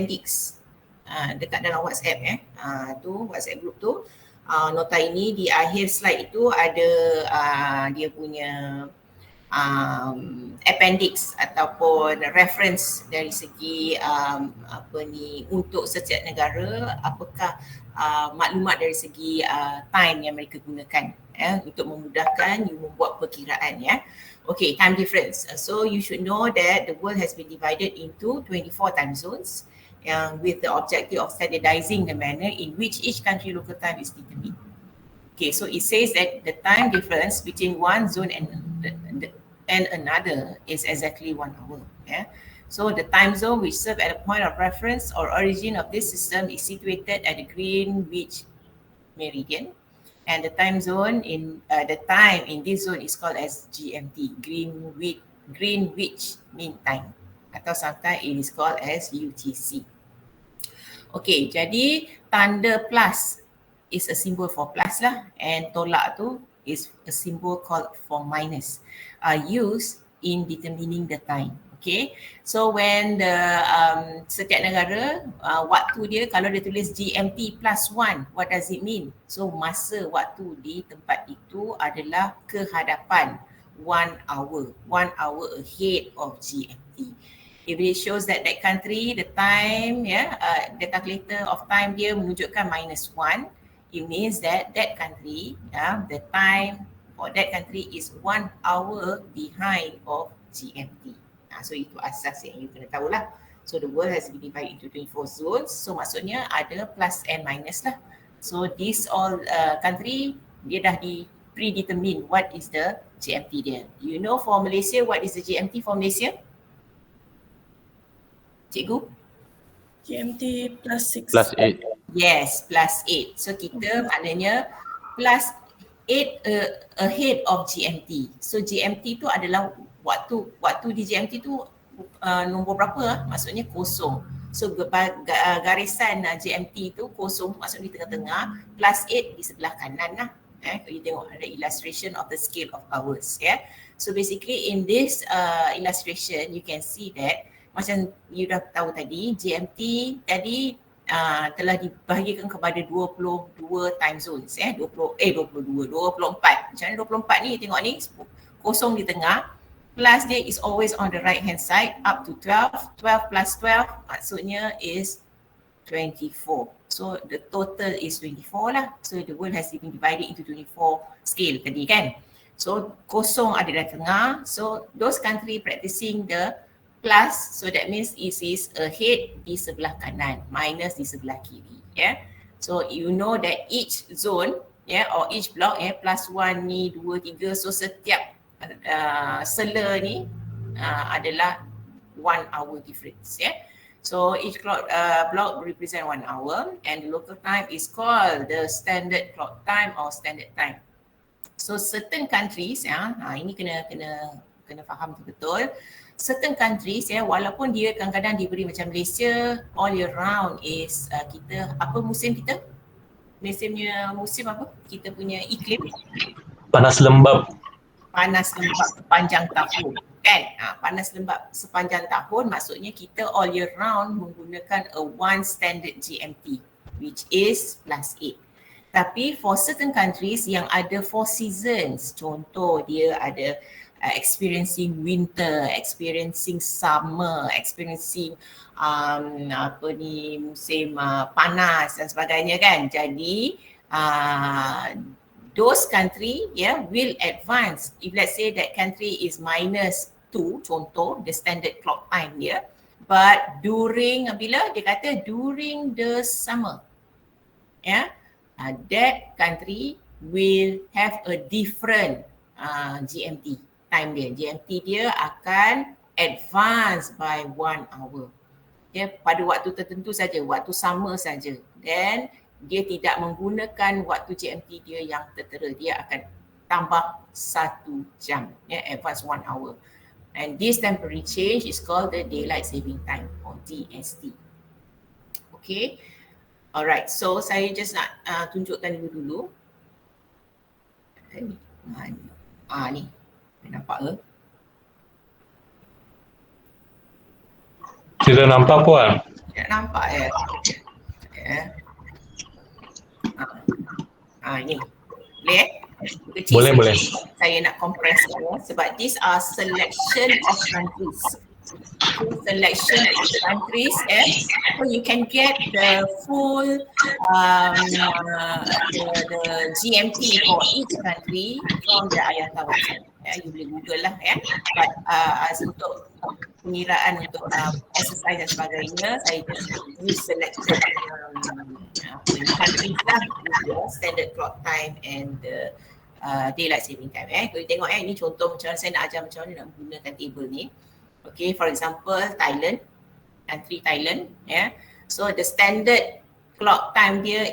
appendix dekat dalam WhatsApp tu WhatsApp group tu. Nota ini di akhir slide itu ada dia punya appendix ataupun reference dari segi untuk setiap negara, apakah maklumat dari segi time yang mereka gunakan untuk memudahkan you membuat perkiraan Okay, time difference. So you should know that the world has been divided into 24 time zones with the objective of standardizing the manner in which each country local time is determined. Okay, so it says that the time difference between one zone and another is exactly 1 hour. So the time zone which serves at a point of reference or origin of this system is situated at the Greenwich meridian, and the time zone in the time in this zone is called as GMT, Greenwich Mean Time, atau sometimes it is called as UTC. Okay, jadi tanda plus is a symbol for plus lah, and tolak tu is a symbol called for minus, used in determining the time. Okay, so when the setiap negara waktu dia kalau dia tulis GMT plus 1, what does it mean? So masa waktu di tempat itu adalah kehadapan 1 hour ahead of GMT. If it shows that country, the time, the calculator of time dia menunjukkan -1, it means that country, the time for that country is 1 hour behind of GMT. So itu asas yang you kena tahulah. So the world has been divided into 24 zones. So maksudnya ada plus and minus lah. So this all country, dia dah predetermine what is the GMT dia. You know for Malaysia, what is the GMT for Malaysia? Cikgu? GMT plus 6. Plus 8. Yes, plus 8. So kita maknanya plus 8 ahead of GMT. So GMT tu adalah waktu di GMT tu nombor berapa? Maksudnya kosong. So garisan GMT tu kosong, maksudnya di tengah-tengah, plus 8 di sebelah kanan lah. Kalau you tengok ada illustration of the scale of hours. So basically in this illustration you can see that macam you dah tahu tadi, GMT tadi telah dibahagikan kepada 22 time zones 24. Macam mana 24 ni, tengok ni kosong di tengah, plus dia is always on the right hand side up to 12 plus 12 maksudnya is 24. So the total is 24 lah. So the world has been divided into 24 scale tadi kan. So kosong ada di tengah. So those country practicing the plus, so that means it is ahead di sebelah kanan, minus di sebelah kiri. So you know that each zone or each block plus 1 ni, 2, 3, so setiap sela ni adalah 1 hour difference. So each block represent 1 hour, and the local time is called the standard clock time or standard time. So certain countries, ini kena faham betul. Certain countries walaupun dia kadang-kadang diberi macam Malaysia all year round is kita apa musim kita? Malaysia musim apa? Kita punya iklim Panas lembab. Panas lembab sepanjang tahun kan? Panas lembab sepanjang tahun maksudnya kita all year round menggunakan a one standard GMT which is plus 8. Tapi for certain countries yang ada 4 seasons, contoh dia ada experiencing winter, experiencing summer, experiencing musim panas dan sebagainya kan. Jadi those country will advance. If let's say that country is -2, contoh the standard clock time dia, but during bila dia kata during the summer, that country will have a different GMT time dia. GMT dia akan advance by 1 hour. Pada waktu tertentu saja, waktu sama saja. Then dia tidak menggunakan waktu GMT dia yang tertera. Dia akan tambah 1 jam, advance 1 hour. And this temporary change is called the daylight saving time or DST. Okay. Alright, so saya just nak tunjukkan dulu. Ni. Nampak ke? Tidak nampak puan. Tak nampak ya? Ini. Boleh Kecil Boleh, boleh. sikit. Saya nak compress sebab these are selection of countries. Okay, selection of countries, so you can get the full the GMT for each country from the IATA website. You boleh Google lah but as untuk pengiraan untuk exercise dan sebagainya, saya just use selected countries lah with the standard clock time and the daylight saving time. Kalau tengok ini contoh macam mana saya nak ajar macam mana nak menggunakan table ni. Okay, for example, Thailand, country Thailand, so the standard clock time dia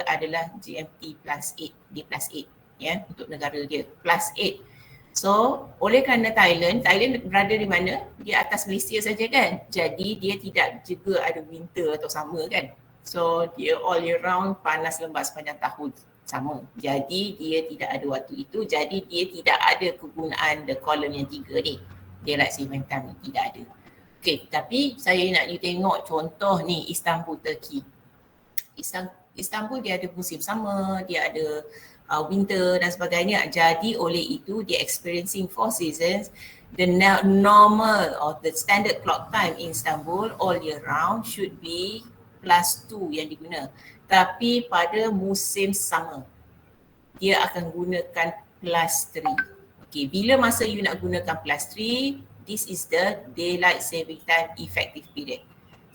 adalah GMT plus 8, dia plus 8, untuk negara dia plus 8. So, oleh kerana Thailand berada di mana? Di atas Malaysia saja kan? Jadi dia tidak juga ada winter atau summer kan? So, dia all year round panas lembab sepanjang tahun sama. Jadi dia tidak ada waktu itu, jadi dia tidak ada kegunaan the column yang 3 ni. Daylight saving time tidak ada. Okay, tapi saya nak you tengok contoh ni Istanbul, Turkey. Istanbul dia ada musim summer, dia ada winter dan sebagainya. Jadi oleh itu dia experiencing 4 seasons. The normal or the standard clock time in Istanbul all year round should be +2 yang diguna. Tapi pada musim summer dia akan gunakan +3. Okay, bila masa you nak gunakan +3, this is the daylight saving time effective period.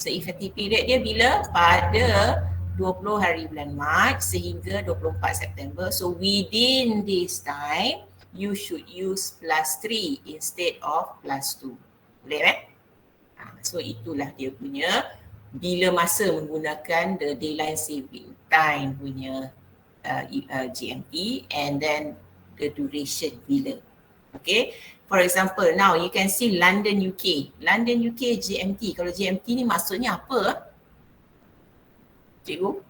So effective period dia bila? Pada 20 hari bulan Mac sehingga 24 September. So within this time, you should use +3 instead of +2. Boleh So itulah dia punya bila masa menggunakan the daylight saving time punya GMT and then the duration bila. Okay, for example, now you can see London UK. London UK GMT. Kalau GMT ni maksudnya apa? Cikgu?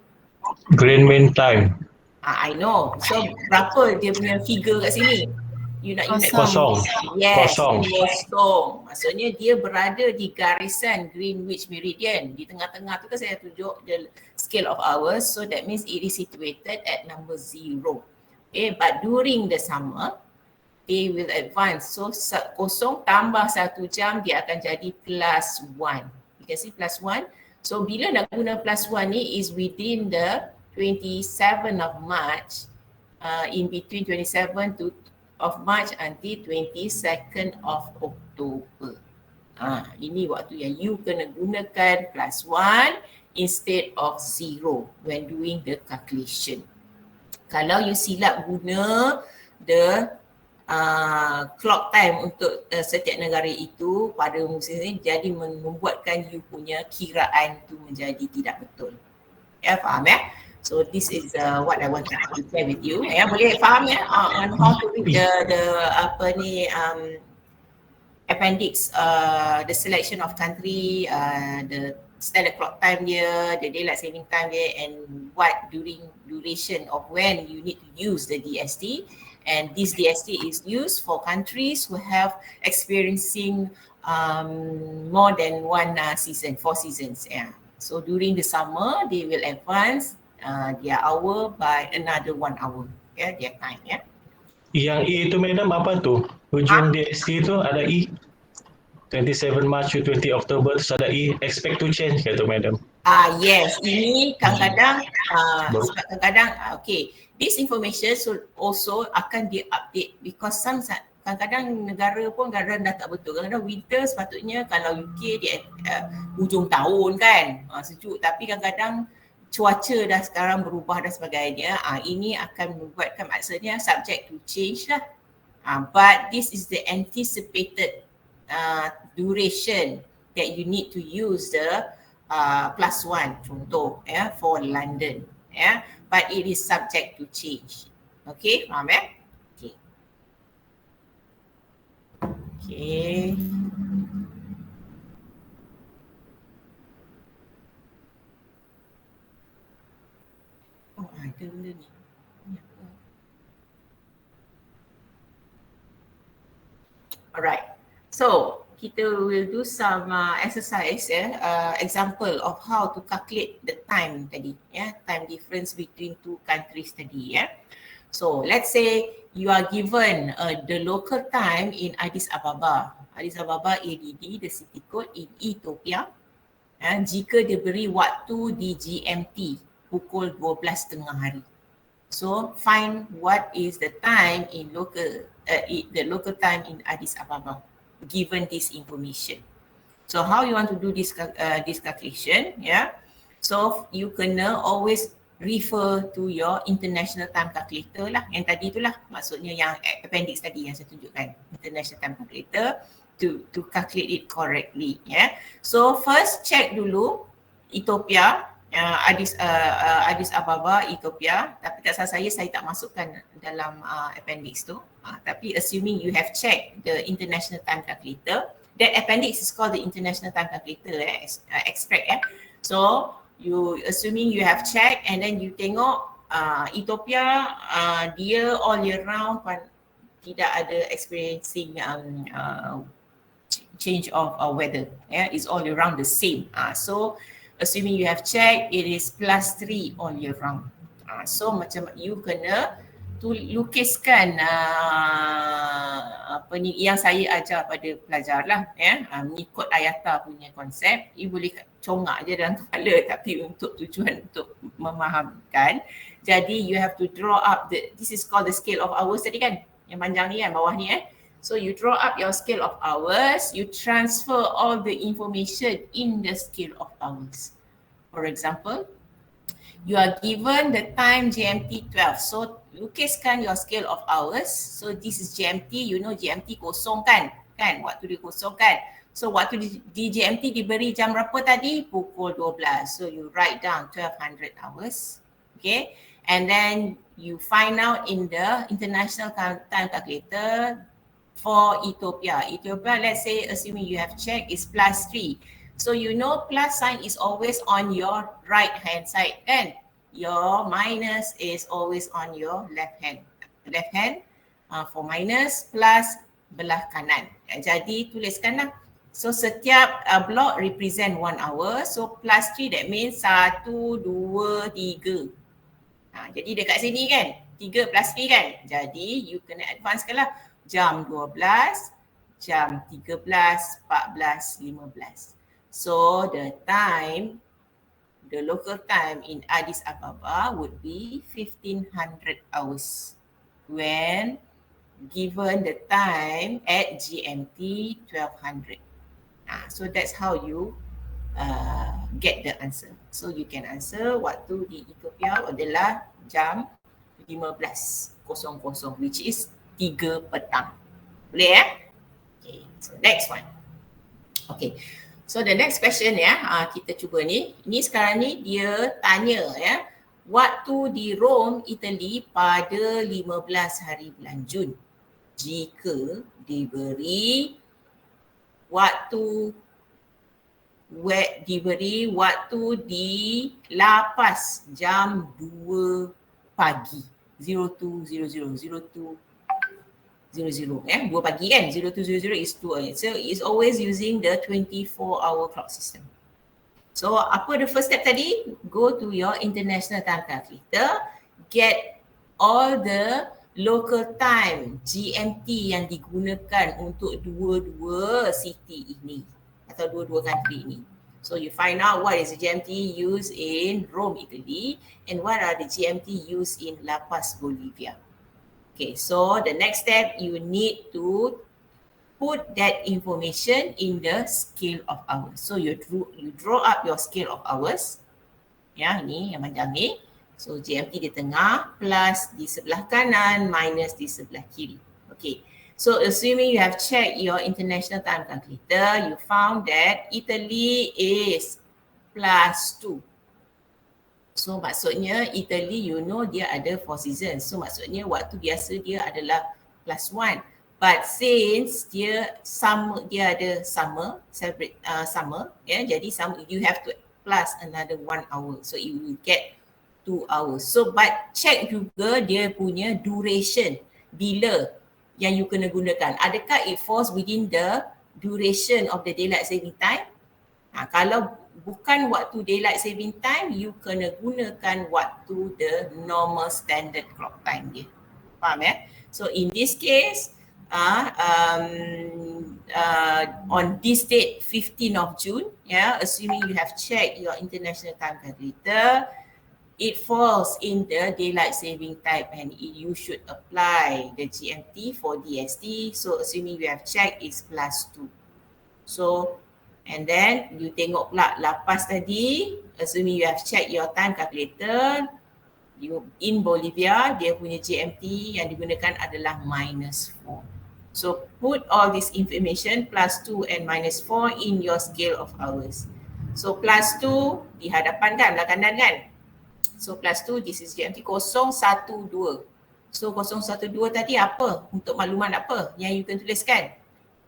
Greenwich time. I know. So berapa dia punya figure kat sini? You nak Kosong. Yes, Kosong. Maksudnya dia berada di garisan Greenwich Meridian. Di tengah-tengah tu kan saya tunjuk the scale of hours. So that means it is situated at number 0. Okay, but during the summer, they will advance. So kosong tambah 1 jam dia akan jadi +1. You can see +1. So bila nak guna +1 ni is within the 27 of March, in between 27 of March until 22nd of October. Ini waktu yang you kena gunakan +1 instead of 0 when doing the calculation. Kalau you silap guna the clock time untuk setiap negara itu pada musim ini, jadi membuatkan you punya kiraan tu menjadi tidak betul. Faham So this is what I want to share with you. Boleh faham on how to read the appendix, the selection of country, the standard clock time dia, the daylight saving time dia, and what duration of when you need to use the DST. And this DST is used for countries who have experiencing more than one season, 4 seasons. So during the summer, they will advance their hour by another 1 hour. Their time. Yang E itu madam apa tu? Ujung DST itu ada E. 27 March to 20 October terus ada E. Expect to change kata madam. Yes, ini kadang-kadang sebab kadang-kadang okay, this information should also akan di-update because kadang-kadang negara pun kadang-kadang dah tak betul. Kadang-kadang winter sepatutnya kalau UK dia hujung tahun kan, sejuk, tapi kadang-kadang cuaca dah sekarang berubah dan sebagainya. Ini akan membuatkan maksudnya subject to change lah. But this is the anticipated duration that you need to use the +1 contoh for London, but it is subject to change. Okay, faham Okay. Oh, ada benda ni. Alright. So, kita will do some exercise example of how to calculate the time tadi, time difference between two countries tadi, So let's say you are given the local time in Addis Ababa. Addis Ababa ADD, the city code in Ethiopia. Jika diberi waktu di GMT pukul 12 tengah hari. So find what is the time in the local time in Addis Ababa given this information. So how you want to do this calculation, So you kena always refer to your international time calculator lah. Yang tadi itulah maksudnya yang appendix tadi yang saya tunjukkan. International time calculator to calculate it correctly. So first check dulu Ethiopia, Addis Ababa, Ethiopia. Tapi tak salah saya tak masukkan dalam appendix tu. Tapi assuming you have checked the international time calculator, that appendix is called the international time calculator, extract. So you assuming you have checked and then you tengok Ethiopia dia all year round tidak ada experiencing change of weather, it's all year round the same. So assuming you have checked, it is +3 all year round. So macam you kena lukiskan apa ni yang saya ajar pada pelajar lah, mengikut Ayata punya konsep. You boleh congak je dalam kepala tapi untuk tujuan untuk memahamkan. Jadi you have to draw up this is called the scale of hours tadi kan, yang panjang ni kan, bawah ni So you draw up your scale of hours, you transfer all the information in the scale of hours. For example, you are given the time GMT 12. So lukiskan your scale of hours. So this is GMT, you know GMT kosong kan? Waktu dia kosong kan? So waktu di GMT diberi jam berapa tadi? Pukul 12. So you write down 1200 hours. Okay. And then you find out in the international time calculator for Ethiopia. Ethiopia, let's say assuming you have checked is +3. So you know plus sign is always on your right hand side kan? Your minus is always on your left hand. Left hand for minus plus belah kanan. Jadi tuliskanlah. So setiap block represent 1 hour. So +3 that means 1, 2, 3. Jadi dekat sini kan 3 + 3 kan. Jadi you kena advance lah. Jam 12, jam 13, 14, 15. So the time, the local time in Addis Ababa would be 1500 hours when given the time at GMT 1200. So that's how you get the answer. So you can answer waktu di Ethiopia adalah jam 15.00 which is 3 petang. Boleh Okay, so next one. Okay. So the next question kita cuba ni. Ini sekarang ni dia tanya waktu di Rome, Italy pada 15 hari bulan Jun. Jika diberi waktu di lapas jam 2 pagi. 02:00 2 pagi kan, 02:00 is 2 early. So it's always using the 24-hour clock system. So apa the first step tadi? Go to your international time calculator, get all the local time GMT yang digunakan untuk dua-dua city ini atau dua-dua country ini. So you find out what is the GMT used in Rome, Italy, and what are the GMT used in La Paz, Bolivia. Okay, so the next step you need to put that information in the scale of hours. So you draw up your scale of hours. Ini yang panjang ni. So GMT di tengah, plus di sebelah kanan, minus di sebelah kiri. Okay, so assuming you have checked your international time calculator, you found that Italy is +2. So maksudnya Italy you know dia ada 4 seasons. So maksudnya waktu biasa dia adalah +1. But since dia ada summer, celebrate summer, jadi summer you have to plus another 1 hour. So you will get 2 hours. So but check juga dia punya duration bila yang you kena gunakan. Adakah it falls within the duration of the daylight saving time. Kalau bukan waktu daylight saving time, you kena gunakan waktu the normal standard clock time dia. Faham ya? So in this case, on this date 15th of June, assuming you have checked your international time calculator, it falls in the daylight saving time and you should apply the GMT for DST. So assuming you have checked, it's +2. So and then you tengok pula lepas tadi, assuming you have checked your time calculator, you in Bolivia, dia punya GMT yang digunakan adalah -4. So put all this information +2 and -4 in your scale of hours. So +2 di hadapan kan, belah kanan kan. So +2, this is GMT 012. So 012 tadi apa? Untuk makluman apa yang you can tuliskan?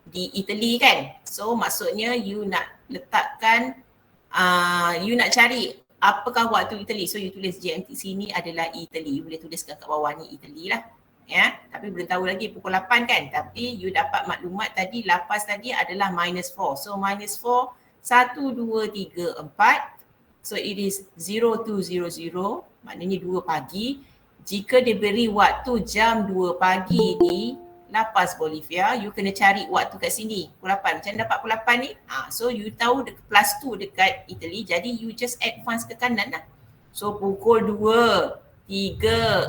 Di Italy kan. So maksudnya you nak letakkan, you nak cari apakah waktu Italy. So you tulis GMT sini adalah Italy. You boleh tuliskan kat bawah ni Italy lah. Ya, tapi belum tahu lagi pukul 8 kan. Tapi you dapat maklumat tadi, lapas tadi adalah -4. So -4, 1, 2, 3, 4. So it is 0200, maknanya 2 pagi. Jika diberi waktu jam 2 pagi di La Paz, Bolivia, you kena cari waktu kat sini, pukul 8. Macam dapat pukul 8 ni? So you tahu +2 dekat Italy, jadi you just advance ke kanan lah. So pukul 2, 3,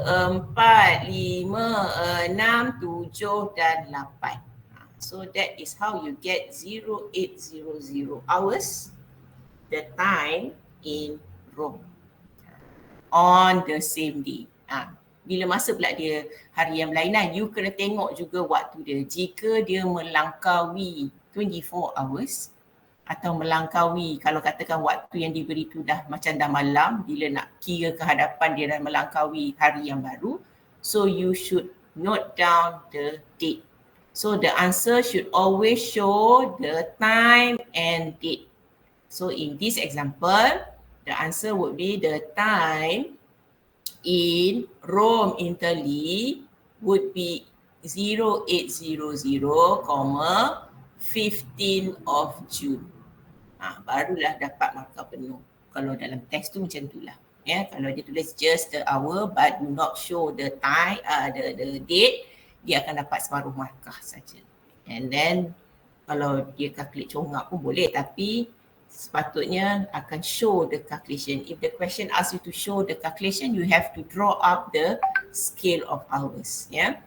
4, 5, 6, 7 dan 8. So that is how you get 0800 hours, the time in Rome on the same day. Bila masa pula dia hari yang berlainan, you kena tengok juga waktu dia. Jika dia melangkaui 24 hours atau melangkaui, kalau katakan waktu yang diberi tu dah macam dah malam, bila nak kira kehadapan dia dah melangkaui hari yang baru, so you should note down the date. So the answer should always show the time and date. So in this example, the answer would be the time in Rome, Italy would be 0800, 15 of June. Barulah dapat markah penuh. Kalau dalam test tu macam itulah. Ya, kalau dia tulis just the hour but do not show the time, the date, dia akan dapat separuh markah saja. And then kalau dia calculate congak pun boleh, tapi sepatutnya akan show the calculation. If the question asks you to show the calculation, you have to draw up the scale of hours. Yeah,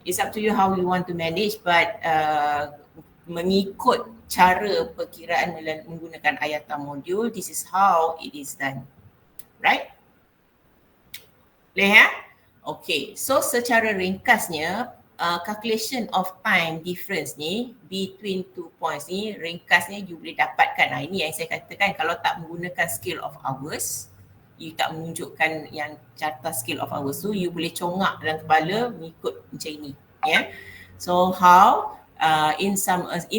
it's up to you how you want to manage, but mengikut cara perkiraan menggunakan IATA module, this is how it is done. Right? Boleh ya? Okay, so secara ringkasnya, calculation of time difference ni between 2 points ni, ringkasnya you boleh dapatkan. Ini yang saya katakan, kalau tak menggunakan scale of hours, you tak menunjukkan yang carta scale of hours tu, you boleh congak dalam kepala mengikut macam ini. Yeah? So how? In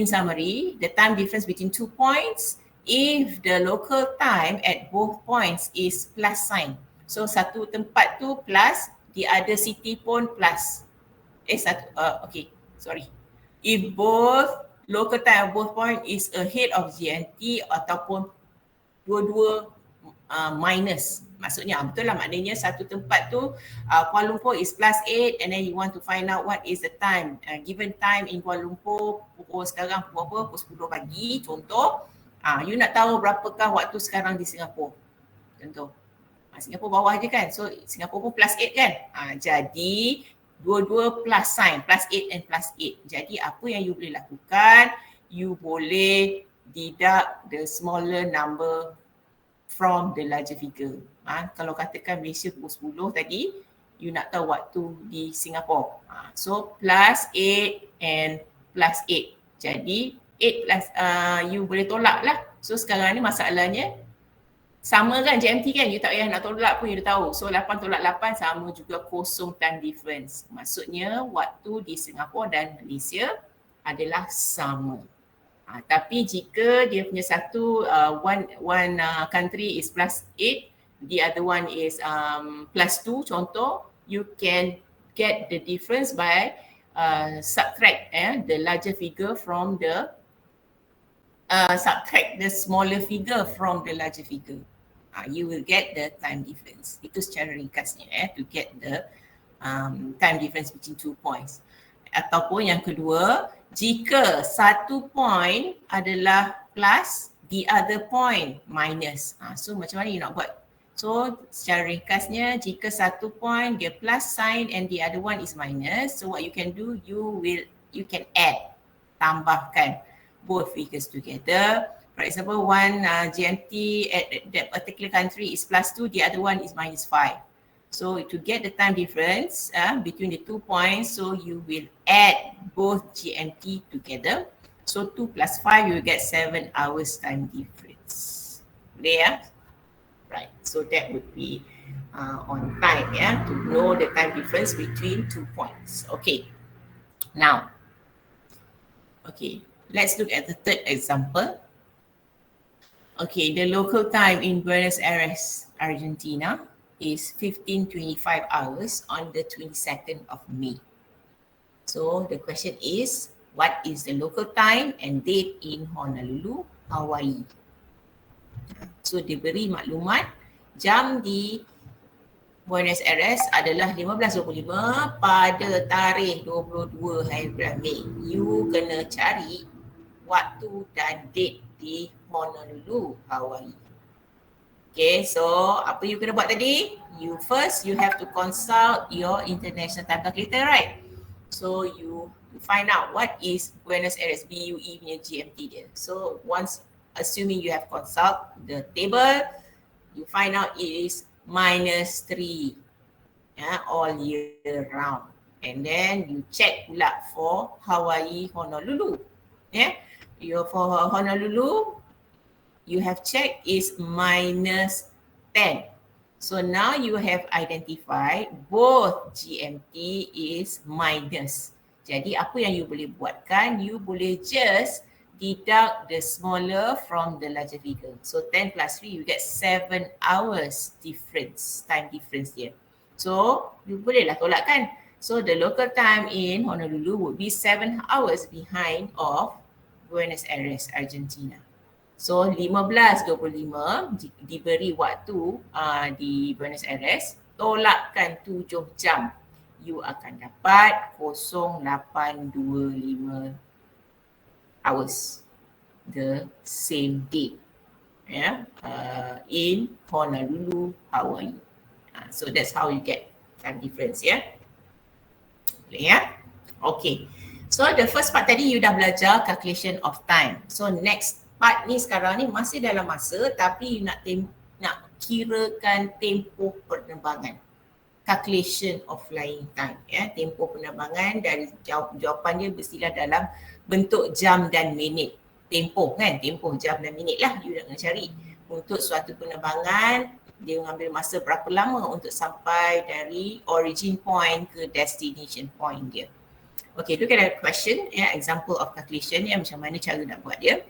summary, the time difference between 2 points, if the local time at both points is plus sign. So satu tempat tu plus, the other city pun plus. If both local time at both point is ahead of GMT ataupun dua-dua minus. Maksudnya betul lah, maknanya satu tempat tu Kuala Lumpur is +8 and then you want to find out what is the time, given time in Kuala Lumpur pukul sekarang pukul 10 pagi contoh. You nak tahu berapakah waktu sekarang di Singapura contoh. Singapura bawah je kan, so Singapura pun +8 kan. Jadi dua-dua plus sign, +8 and +8. Jadi apa yang you boleh lakukan, you boleh deduct the smaller number from the larger figure. Kalau katakan Malaysia pukul 10 tadi, you nak tahu waktu di Singapura. So +8 and +8. Jadi 8 plus, you boleh tolak lah. So sekarang ni masalahnya, sama kan GMT kan, you tak payah nak tolak pun you dah tahu. So 8 tolak 8 sama juga kosong time difference. Maksudnya waktu di Singapura dan Malaysia adalah sama. Tapi jika dia punya satu, one country is +8, the other one is +2 contoh, you can get the difference by subtract the larger figure from the subtract the smaller figure from the larger figure. You will get the time difference. Itu secara ringkasnya to get the time difference between 2 points. Ataupun yang kedua, jika satu point adalah plus, the other point minus. So macam mana you nak buat? So secara ringkasnya, jika satu point dia plus sign and the other one is minus, so what you can do, you can add, tambahkan both figures together. For example, one GMT at that particular country is +2, the other one is -5. So to get the time difference between the 2 points, so you will add both GMT together. So 2 + 5, you will get 7 hours time difference. Boleh Right, so that would be on time to know the time difference between 2 points. Okay, now, let's look at the third example. Okay, the local time in Buenos Aires, Argentina is 15:25 hours on the 22nd of May. So the question is, what is the local time and date in Honolulu, Hawaii? So diberi maklumat jam di Buenos Aires adalah 15.25 pada tarikh 22 hari bulan Mei. You kena cari waktu dan date di Honolulu, Hawaii. Okay, so apa you kena buat tadi? You have to consult your international time calculator, right? So you find out what is Buenos Aires, BUE punya GMT dia. So once assuming you have consult the table, you find out it is -3 all year round. And then you check pula for Hawaii, Honolulu. For Honolulu, you have checked is -10. So now you have identified both GMT is minus. Jadi apa yang you boleh buatkan, you boleh just deduct the smaller from the larger figure. So 10 + 3, you get 7 hours difference, time difference here. So you bolehlah tolakkan. So the local time in Honolulu would be 7 hours behind of Buenos Aires, Argentina. So 15:25 diberi waktu di Buenos Aires, tolakkan 7 jam. You akan dapat 0825 hours, the same day in Honolulu, Hawaii. So that's how you get time difference Okay. So the first part tadi you dah belajar calculation of time. So next part ni sekarang ni masih dalam masa tapi you nak kirakan tempoh penerbangan. Calculation of flying time tempoh penerbangan dari jawapan dia mestilah dalam bentuk jam dan minit. Tempoh tempoh jam dan minit lah you nak kena cari. Untuk suatu penerbangan, dia mengambil masa berapa lama untuk sampai dari origin point ke destination point dia. Okay, look at the question, example of calculation macam mana cara nak buat dia.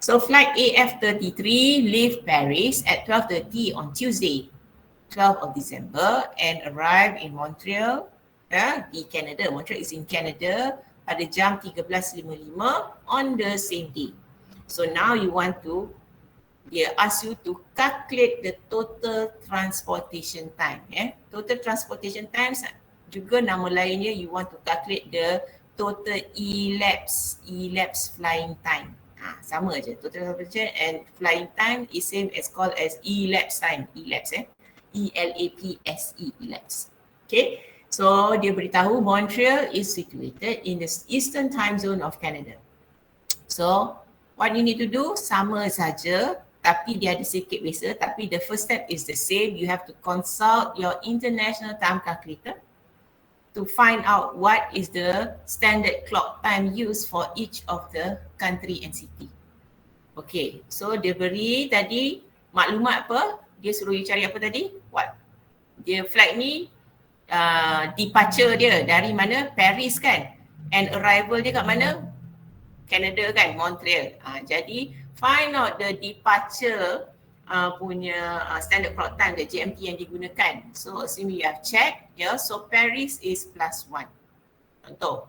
So flight AF33 leave Paris at 12:30 on Tuesday, 12 of December and arrive in Montreal di Canada. Montreal is in Canada pada jam 13.55 on the same day. So now you want to, dia ask you to calculate the total transportation time. Total transportation time juga nama lainnya you want to calculate the total elapsed flying time. Sama je, total transportation and flying time is same as called as elapsed time. ELAPSE, elapse. Okay, so dia beritahu Montreal is situated in the eastern time zone of Canada. So what you need to do sama saja, tapi dia ada sikit beza, tapi the first step is the same. You have to consult your international time calculator to find out what is the standard clock time used for each of the country and city. Okay, so dia beri tadi maklumat apa? Dia suruh you cari apa tadi? What? Dia flight ni departure dia dari mana? Paris kan? And arrival dia kat mana? Canada kan? Montreal. Jadi find out the departure punya standard clock time, the GMT yang digunakan. So assuming you have checked, so Paris is +1. Contoh.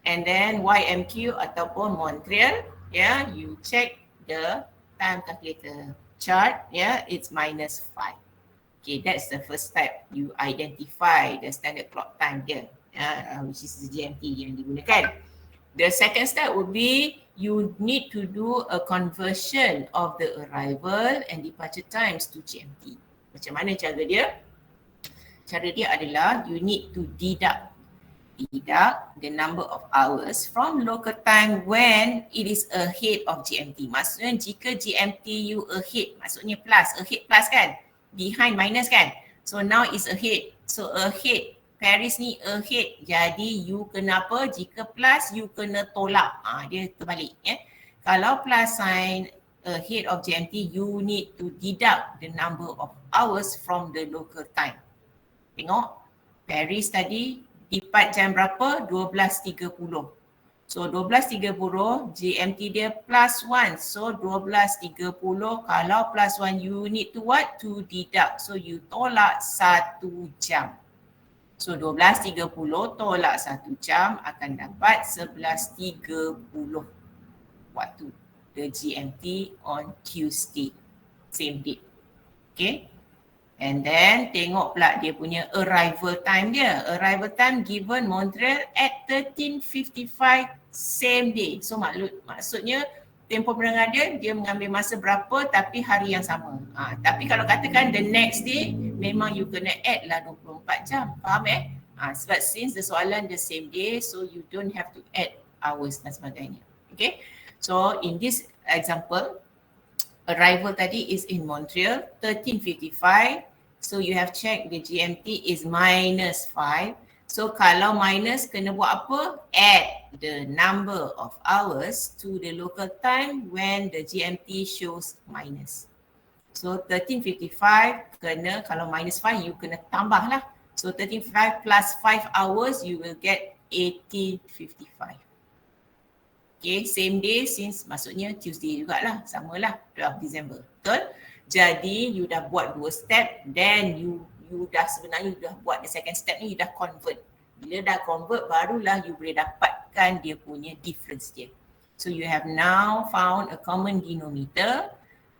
And then YMQ ataupun Montreal, yeah, you check the time calculator chart, yeah, it's -5. Okay, that's the first step. You identify the standard clock time dia, which is the GMT yang digunakan. The second step would be you need to do a conversion of the arrival and departure times to GMT. Macam mana cara dia? Cara dia adalah you need to deduct the number of hours from local time when it is ahead of GMT. Maksudnya jika GMT you ahead, maksudnya plus, ahead plus kan? Behind minus kan? So now is ahead. So ahead, Paris ni ahead. Jadi you kena apa? Jika plus you kena tolak. Dia terbalik ya. Kalau plus sign ahead of GMT, you need to deduct the number of hours from the local time. Tengok, Paris tadi depart jam berapa? 12.30. So 12.30, GMT dia +1. So 12.30, kalau +1 you need to what? To deduct. So you tolak 1 jam. So 12.30 tolak 1 jam akan dapat 11.30 waktu. The GMT on Tuesday. Same date. Okay. And then tengok pula dia punya arrival time dia. Arrival time given Montreal at 13:55 same day. So maksudnya tempoh penerbangan dia mengambil masa berapa tapi hari yang sama. Tapi kalau katakan the next day memang you kena add lah 24 jam. Faham sebab since the soalan the same day, so you don't have to add hours dan sebagainya. Okay. So in this example, arrival tadi is in Montreal 13:55. So you have checked the GMT is -5. So kalau minus kena buat apa? Add the number of hours to the local time when the GMT shows minus. So 13:55 kena, kalau -5 you kena tambah lah. So 13:55 plus 5 hours you will get 18:55. Okay, same day since maksudnya Tuesday jugalah, samalah 12 December. Betul? Jadi you dah buat 2 step, then you dah sebenarnya you dah buat the second step ni, you dah convert. Bila dah convert barulah you boleh dapatkan dia punya difference dia. So you have now found a common denominator,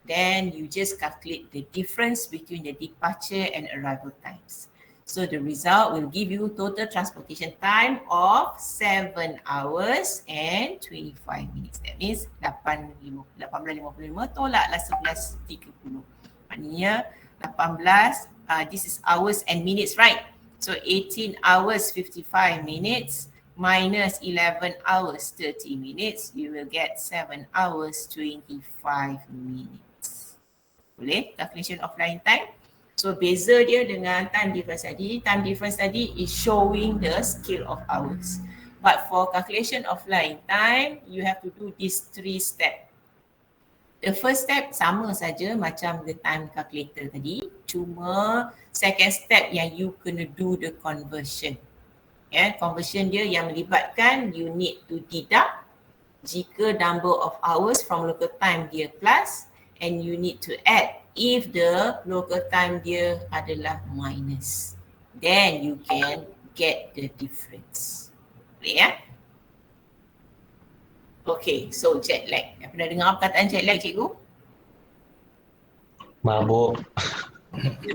then you just calculate the difference between the departure and arrival times. So the result will give you total transportation time of 7 hours and 25 minutes. That means 18.55 tolaklah 11.30. Maknanya 18, this is hours and minutes, right? So 18 hours 55 minutes minus 11 hours 30 minutes, you will get 7 hours 25 minutes. Boleh? Calculation of flying time. So beza dia dengan time difference tadi. Time difference tadi is showing the scale of hours. But for calculation of flying time, you have to do these 3 steps. The first step sama saja macam the time calculator tadi. Cuma second step yang you kena do the conversion. Conversion dia yang melibatkan you need to deduct jika number of hours from local time dia plus, and you need to add if the local time dia adalah minus. Then you can get the difference. Boleh ya? Okay, so jet lag. Pernah dengar perkataan jet lag, cikgu? Mabuk.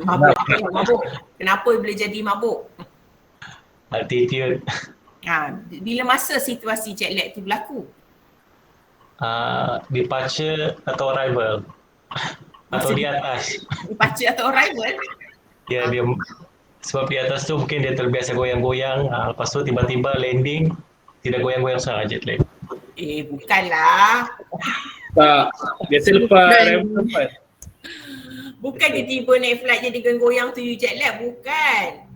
Mabuk. Kenapa boleh jadi mabuk? Altitude. Bila masa situasi jet lag tu berlaku? Departure atau arrival. Atau di atas. Departure atau arrival? Ya, dia sebab di atas tu mungkin dia terbiasa goyang-goyang, lepas tu tiba-tiba landing tidak goyang-goyang sangat jet lag. Bukanlah. Tak, biasa lepas arrival tempat. Bukan dia tiba naik flight jadi goyang tu you jet lag, bukan.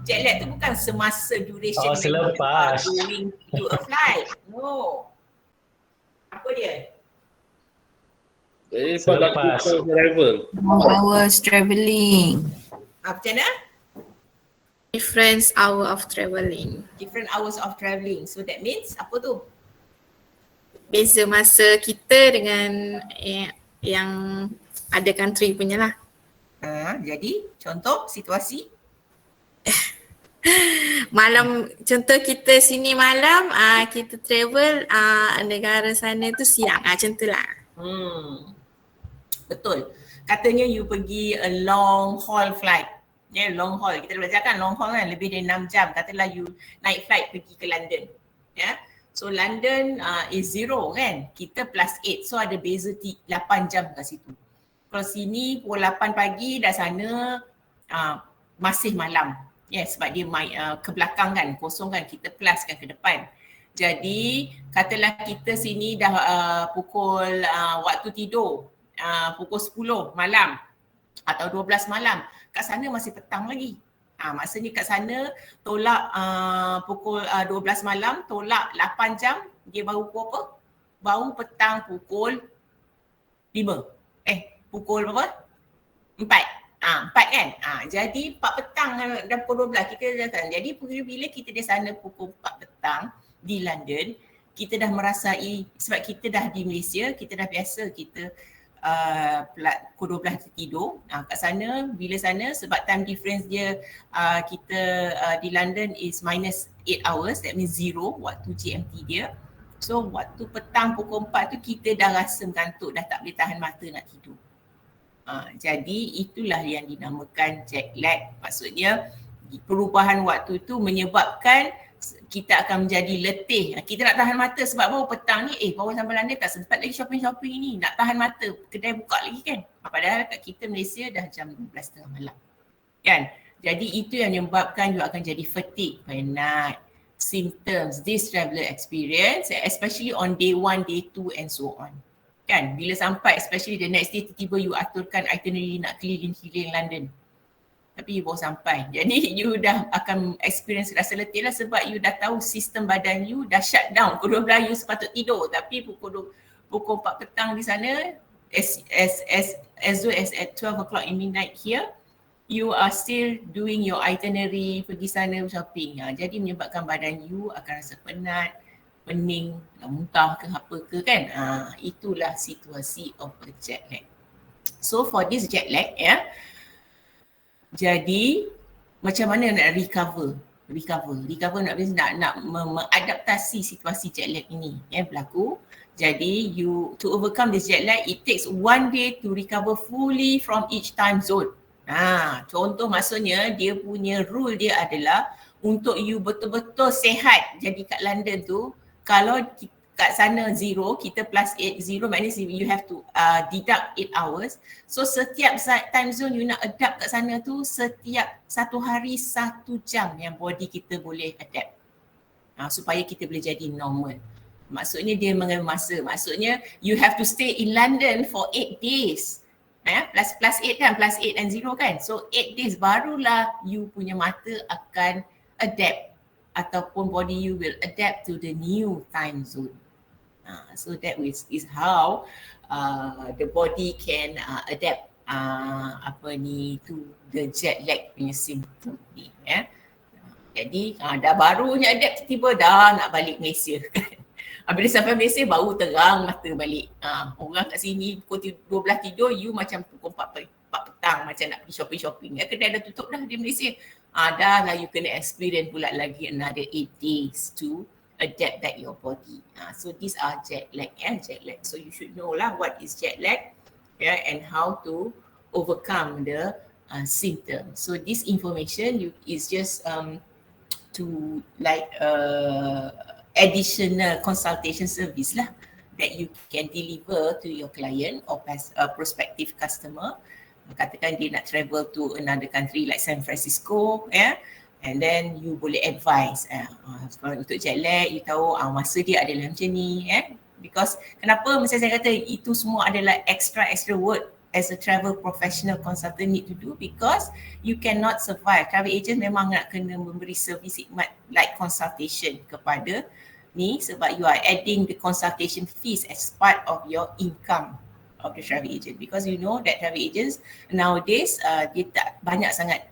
Jet lag tu bukan semasa duration selepas going to a flight. No. Apa dia? Jadi selepas arrival. Hours travelling. Macam mana? Different hour of travelling. Different hours of travelling. So that means apa tu? Beza masa kita dengan yang ada country punya lah. Jadi contoh situasi? Malam, contoh kita sini malam, kita travel negara sana tu siang. Macam tu lah. Betul. Katanya you pergi a long haul flight. Ya, long haul. Kita belajar kan long haul kan lebih dari 6 jam. Katalah you naik flight pergi ke London. Ya. So London is 0 kan. Kita plus 8. So ada beza 8 jam kat situ. Kalau sini pukul 8 pagi dah sana masih malam. Ya, sebab dia ke belakang kan, kosong kan, kita plus kan ke depan. Jadi katalah kita sini dah pukul waktu tidur pukul 10 malam atau 12 malam. Kat sana masih petang lagi. Maksudnya kat sana tolak pukul 12 malam, tolak 8 jam, dia baru pukul apa? Baru petang pukul 5. Pukul berapa? 4. 4 kan? Jadi 4 petang dan pukul 12 kita datang. Jadi bila kita di sana pukul 4 petang di London, kita dah merasai, sebab kita dah di Malaysia, kita dah biasa kita pukul 12 tidur. Kat sana, bila sana sebab time difference dia kita di London is minus 8 hours, that means 0 waktu GMT dia. So waktu petang pukul 4 tu kita dah rasa mengantuk, dah tak boleh tahan mata nak tidur. Jadi itulah yang dinamakan jet lag. Maksudnya perubahan waktu tu menyebabkan kita akan menjadi letih. Kita nak tahan mata sebab baru petang ni, baru sampai London tak sempat lagi shopping-shopping ni. Nak tahan mata, kedai buka lagi kan. Padahal kat kita Malaysia dah jam 12.30 malam. Kan? Jadi itu yang menyebabkan you akan jadi fatigue, penat, symptoms, this traveller experience, especially on day 1, day 2 and so on. Kan? Bila sampai, especially the next day, tiba-tiba you aturkan itinerary nak keliling-keliling London. Tapi you baru sampai. Jadi you dah akan experience rasa letih lah sebab you dah tahu sistem badan you dah shut down. Pukul 12 you sepatut tidur tapi pukul 4 petang di sana as though as at 12 o'clock in midnight here, you are still doing your itinerary, pergi sana shopping. Jadi menyebabkan badan you akan rasa penat, pening, nak muntah ke apa ke kan. Itulah situasi of a jet lag. So for this jet lag jadi macam mana nak recover nak mengadaptasi situasi jet lag ini berlaku. Jadi you to overcome this jet lag, it takes 1 day to recover fully from each time zone. Contoh maksudnya dia punya rule dia adalah untuk you betul-betul sihat. Jadi kat London tu kalau kat sana 0, kita plus 8, 0 maknanya you have to deduct 8 hours. So setiap time zone you nak adapt kat sana tu, setiap 1 hari 1 jam yang body kita boleh adapt. Supaya kita boleh jadi normal. Maksudnya dia mengambil masa. Maksudnya you have to stay in London for 8 days. Plus 8 kan, plus 8 and 0 kan. So 8 days barulah you punya mata akan adapt ataupun body you will adapt to the new time zone. So that is how the body can adapt to the jet lag punya symptom ni. Jadi dah barunya adapt, tiba-tiba dah nak balik Malaysia kan. Bila sampai Malaysia baru terang mata balik. Orang kat sini pukul 12 tidur, you macam pukul 4 petang macam nak pergi shopping-shopping. Kedai dah tutup dah di Malaysia. Dah lah you kena experience pula lagi another 8 days to adapt back your body. So these are jet lag. Jet lag. So you should know lah what is jet lag and how to overcome the symptoms. So this information is just to like additional consultation service lah that you can deliver to your client or prospective customer. Katakan dia nak travel to another country like San Francisco, and then you boleh advise untuk jet lag, you tahu masa dia adalah macam ni, because kenapa masa saya kata itu semua adalah extra work as a travel professional consultant need to do, because you cannot survive. Travel agent memang nak kena memberi servis khidmat like consultation kepada ni, sebab you are adding the consultation fees as part of your income of the travel agent, because you know that travel agents nowadays dia tak banyak sangat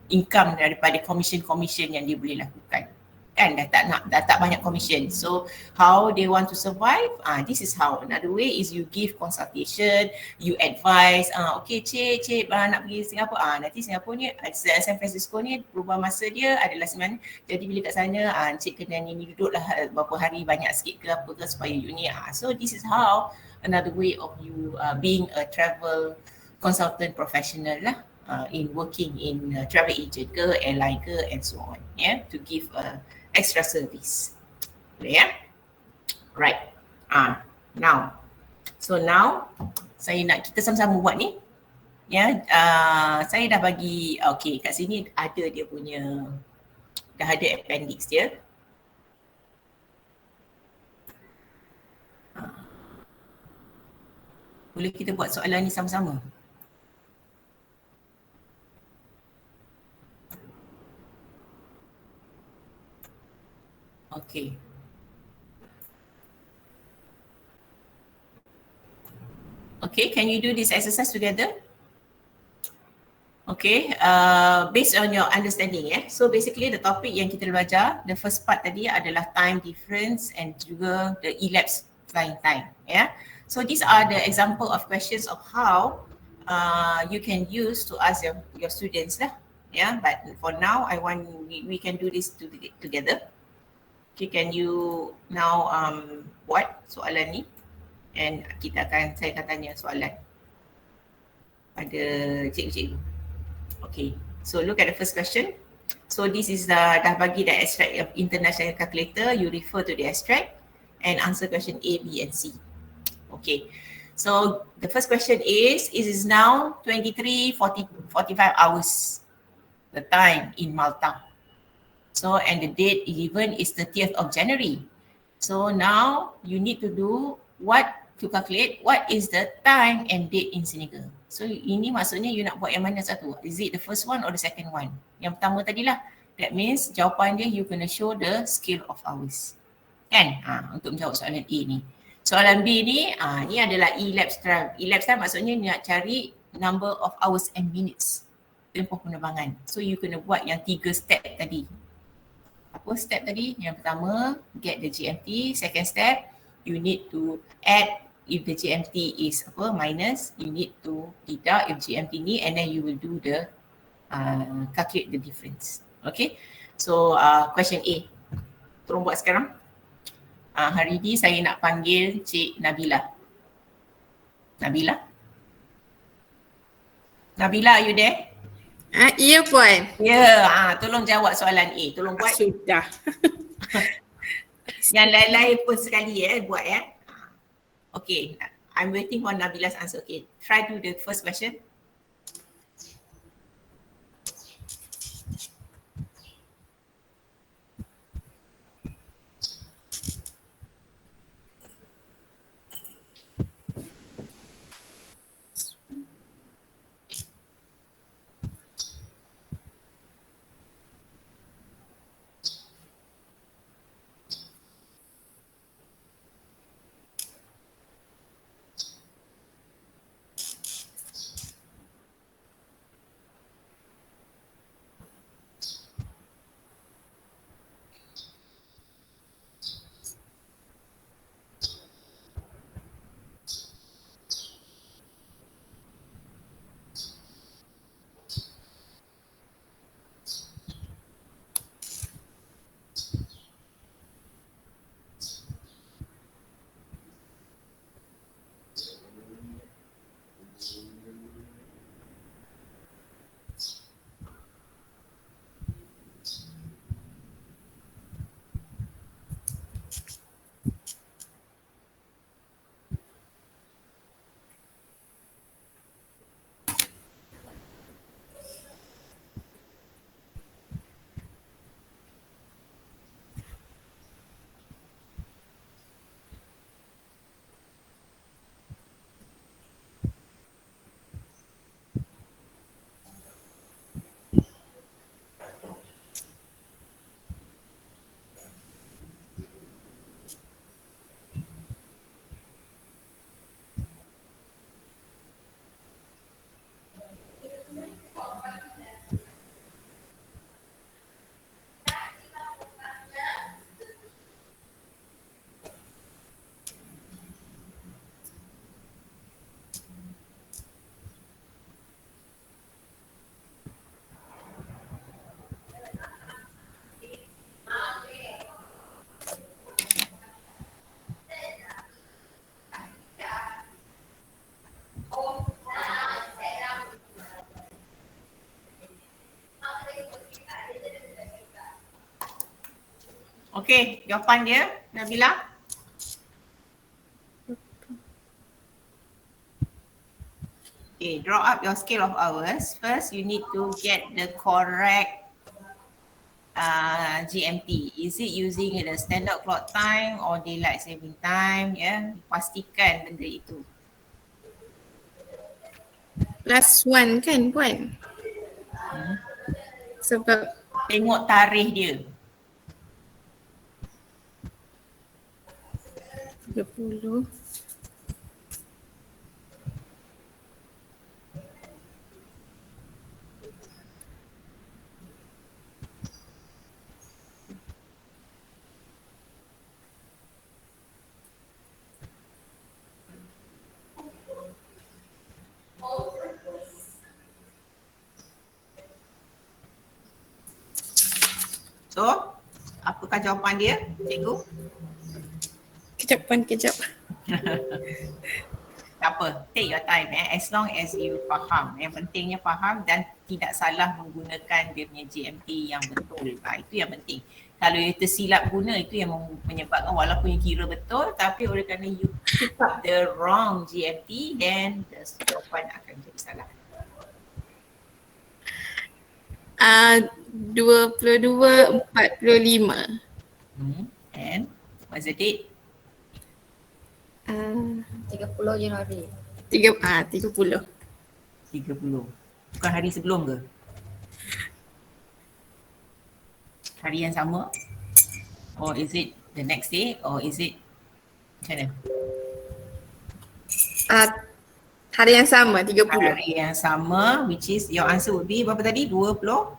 income daripada commission yang dia boleh lakukan. kan, dah tak banyak commission. So how they want to survive, this is how. Another way is you give consultation, you advise, okay cik nak pergi Singapura, nanti Singapura ni, San Francisco ni perubahan masa dia adalah sebenarnya, jadi bila kat sana cik kena ni duduklah berapa hari banyak sikit ke apa ke supaya you ni. So this is how another way of you being a travel consultant professional lah, in working in travel agent ke, airline ke, and so on, to give extra service. Boleh Right. Now. So now saya nak kita sama-sama buat ni. Saya dah bagi, okay, kat sini ada dia punya, dah ada appendix dia. Boleh kita buat soalan ni sama-sama? Okay. Okay, can you do this exercise together? Okay, based on your understanding, So basically the topic yang kita belajar, the first part tadi adalah time difference and juga the elapsed flying time, So these are the example of questions of how you can use to ask your students lah, But for now, I want we can do this together. Okay, can you now buat soalan ni, and saya akan tanya soalan pada cikgu-cikgu. Okay, so look at the first question. So this is dah bagi the extract of international calculator. You refer to the extract and answer question A, B and C. Okay, so the first question is, it is now 23:45 hours, the time in Malta. So, and the date given is 30th of January. So now you need to do to calculate what is the time and date in Senegal. So ini maksudnya you nak buat yang mana satu? Is it the first one or the second one? Yang pertama tadilah. That means jawapan dia you kena show the scale of hours. Kan? Untuk menjawab soalan A ni. Soalan B ni, ni adalah elapsed time. Elapsed time maksudnya nak cari number of hours and minutes tempoh penerbangan. So you kena buat yang 3 step tadi. Apa step tadi? Yang pertama, get the GMT. Second step, you need to add if the GMT is minus, you need to deduct if GMT ni, and then you will do the calculate the difference. Okay, so question A. Tolong buat sekarang. Hari ni saya nak panggil Cik Nabila. Nabila, are you there? Ya Puan. Ya, tolong jawab soalan A. Tolong buat. Sudah. Yang lain-lain pun sekali buat Okay, I'm waiting for Nabila's answer. Okay, try to the first question. Okay, jawapan dia Nabila. Okay, draw up your scale of hours. First, you need to get the correct GMT. Is it using the standard clock time or daylight saving time? Ya, pastikan benda itu. +1 kan Puan? Sebab Tengok tarikh dia. 30. So, apakah jawapan dia, cikgu? Kejap Puan, kejap. Tak apa, take your time as long as you faham. Yang pentingnya faham dan tidak salah menggunakan dia punya GMT yang betul. Itu yang penting. Kalau you tersilap guna, itu yang menyebabkan walaupun you kira betul, tapi oleh kerana you pick up the wrong GMT, then the jawapan akan jadi salah. 22.45. And what's the date? 30 Januari. 30. 30. Bukan hari sebelum ke? Hari yang sama? Or is it the next day? Or is it macam mana? Hari yang sama, 30. Hari yang sama, which is your answer would be berapa tadi? 22.45.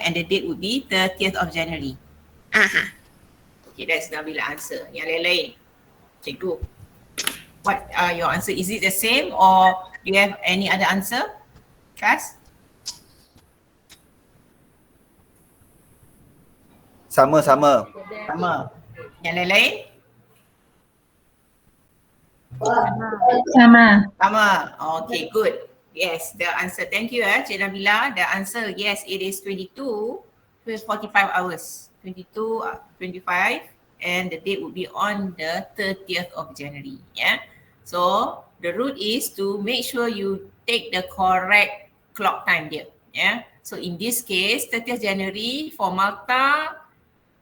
And the date would be 30th of January. Aha. Okay, that's Nabila answer. Yang lain-lain, cikgu, what are your answer? Is it the same or do you have any other answer? Kas? Sama. Sama. Yang lain-lain? Sama. Okay, good. Yes, the answer. Thank you, Cik Nabila. The answer, yes, it is 22 to 45 hours. 22, 25, and the date would be on the 30th of January. Yeah. So the rule is to make sure you take the correct clock time there. Yeah. So in this case, 30th January for Malta,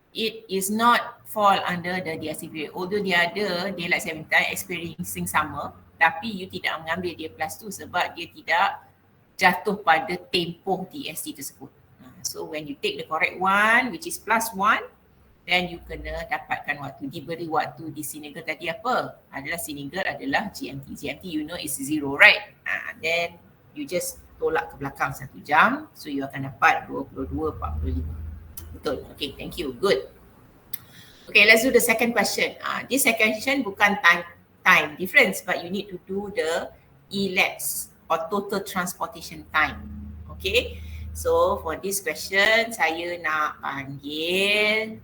it is not fall under the DRC period. Although dia ada daylight saving time experiencing sama, tapi you tidak mengambil dia +2 sebab dia tidak jatuh pada tempoh DST tersebut. So when you take the correct one, which is +1, then you kena dapatkan waktu. Diberi waktu di Senegal tadi apa? Senegal adalah GMT. GMT you know is 0, right? Then you just tolak ke belakang 1 jam. So you akan dapat 22.45. Betul. Okay, thank you. Good. Okay, let's do the second question. This second question bukan time difference, but you need to do the elapsed or total transportation time. Okay, so for this question, saya nak panggil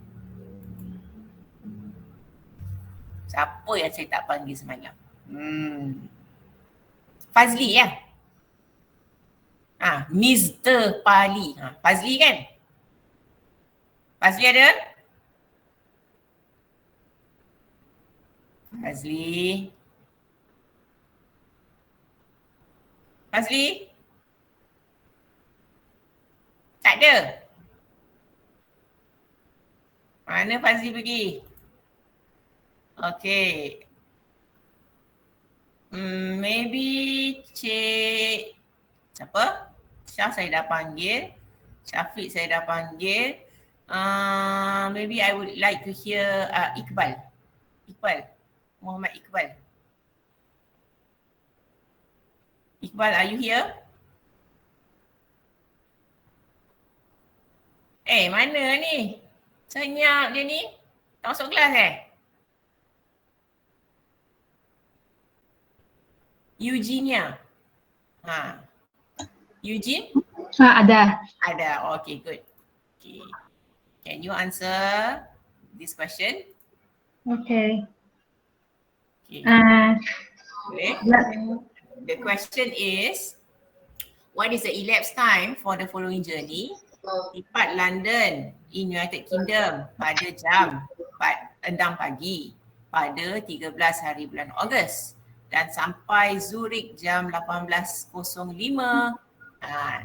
siapa yang saya tak panggil semalam? Fazli ya? Mr. Pali. Fazli kan? Fazli ada? Fazli? Tak ada? Mana Fazli pergi? Okay. Maybe Cik siapa? Syah saya dah panggil. Syafiq saya dah panggil. Maybe I would like to hear Iqbal. Muhammad Iqbal. Iqbal, are you here? Mana ni? Senyap dia ni. Tak masuk kelas Eugenia. Eugene? Ada. Okay, good. Okay. Can you answer this question? Okay. Okay. Boleh? The question is, what is the elapsed time for the following journey? Depart London in United Kingdom pada jam 6 pagi pada 13 hari bulan Ogos dan sampai Zurich jam 18.05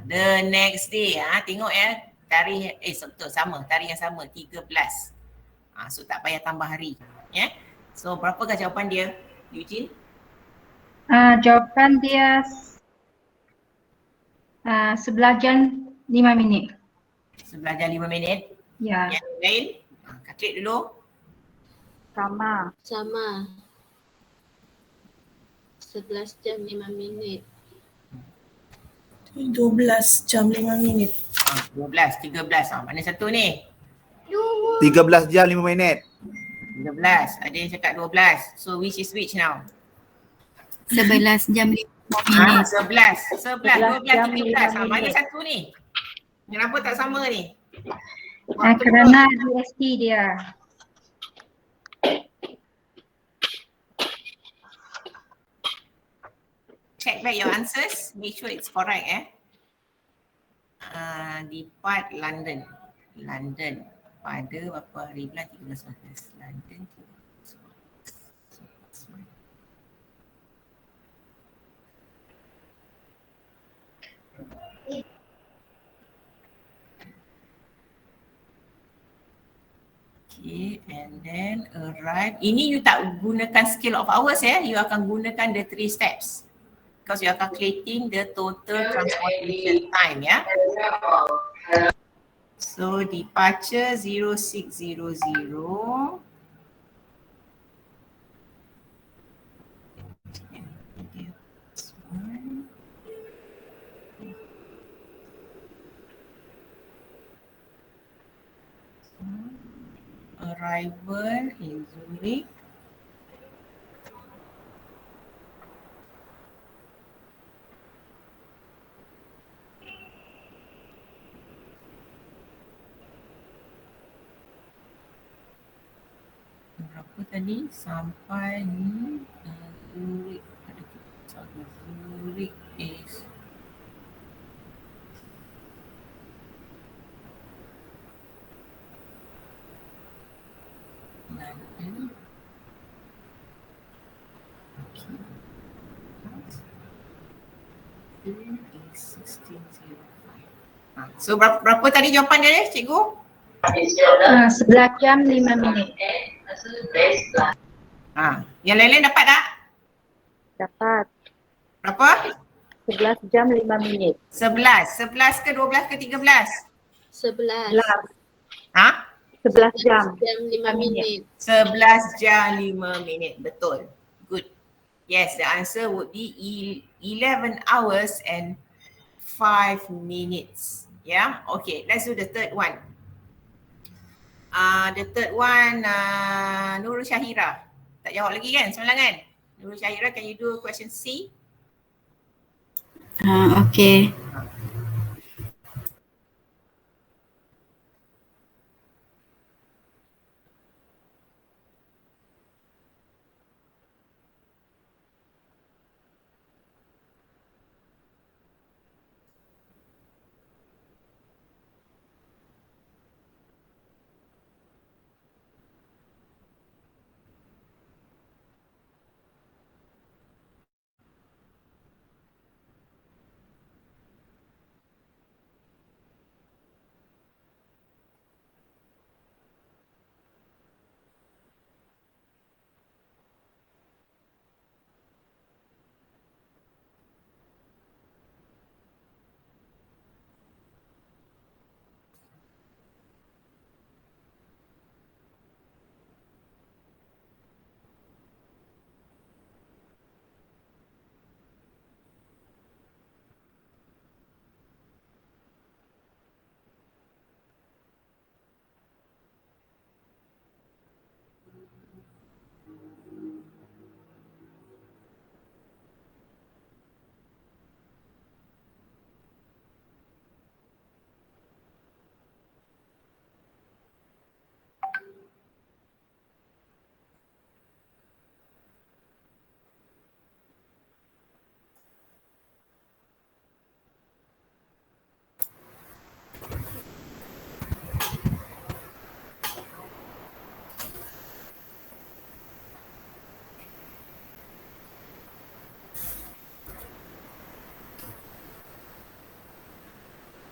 the next day. Tengok ya, tarikh betul sama, tarikh yang sama 13. So tak payah tambah hari. So berapakah jawapan dia, Eugene? Jawapan dia 11 jam 5 minit. 11 jam 5 minit. Ya. Yang lain? Katrik dulu. Sama. 11 jam 5 minit. 12 jam 5 minit. 12, 13. Mana satu ni? 13 jam 5 minit. 13. Ada yang cakap 12. So which is which now? 11 jam 5 minit. 11, 12, 13. jam 5 Mana minit. satu ni? Kenapa tak sama ni? Kerana UST dia. Check back your answers. Make sure it's correct depart London. London pada berapa hari bulan? 13 Ogos. London 13 Ogos. Okay, and then arrive. Ini you tak gunakan scale of hours you akan gunakan the 3 steps. Because you are calculating the total transportation time So departure 0600. Arrival in Zurich. Berapa tadi? Sampai ni Zurich. Zurich is London. Okay. Zurich is 16:05. So berapa tadi jawapan dia cikgu? 11 jam 5 minit. Yang lain-lain dapat tak? Dapat. Berapa? 11 jam 5 minit. 11. 11 ke 12 ke 13? 11 11 jam. jam 5 minit. 11 jam 5 minit. Betul. Good. Yes, the answer would be 11 hours and 5 minutes. Yeah. Okay, let's do the third one. The third one, Nurul Syahira. Tak jawab lagi kan semalam kan? Nurul Syahira, can you do question C? Okay.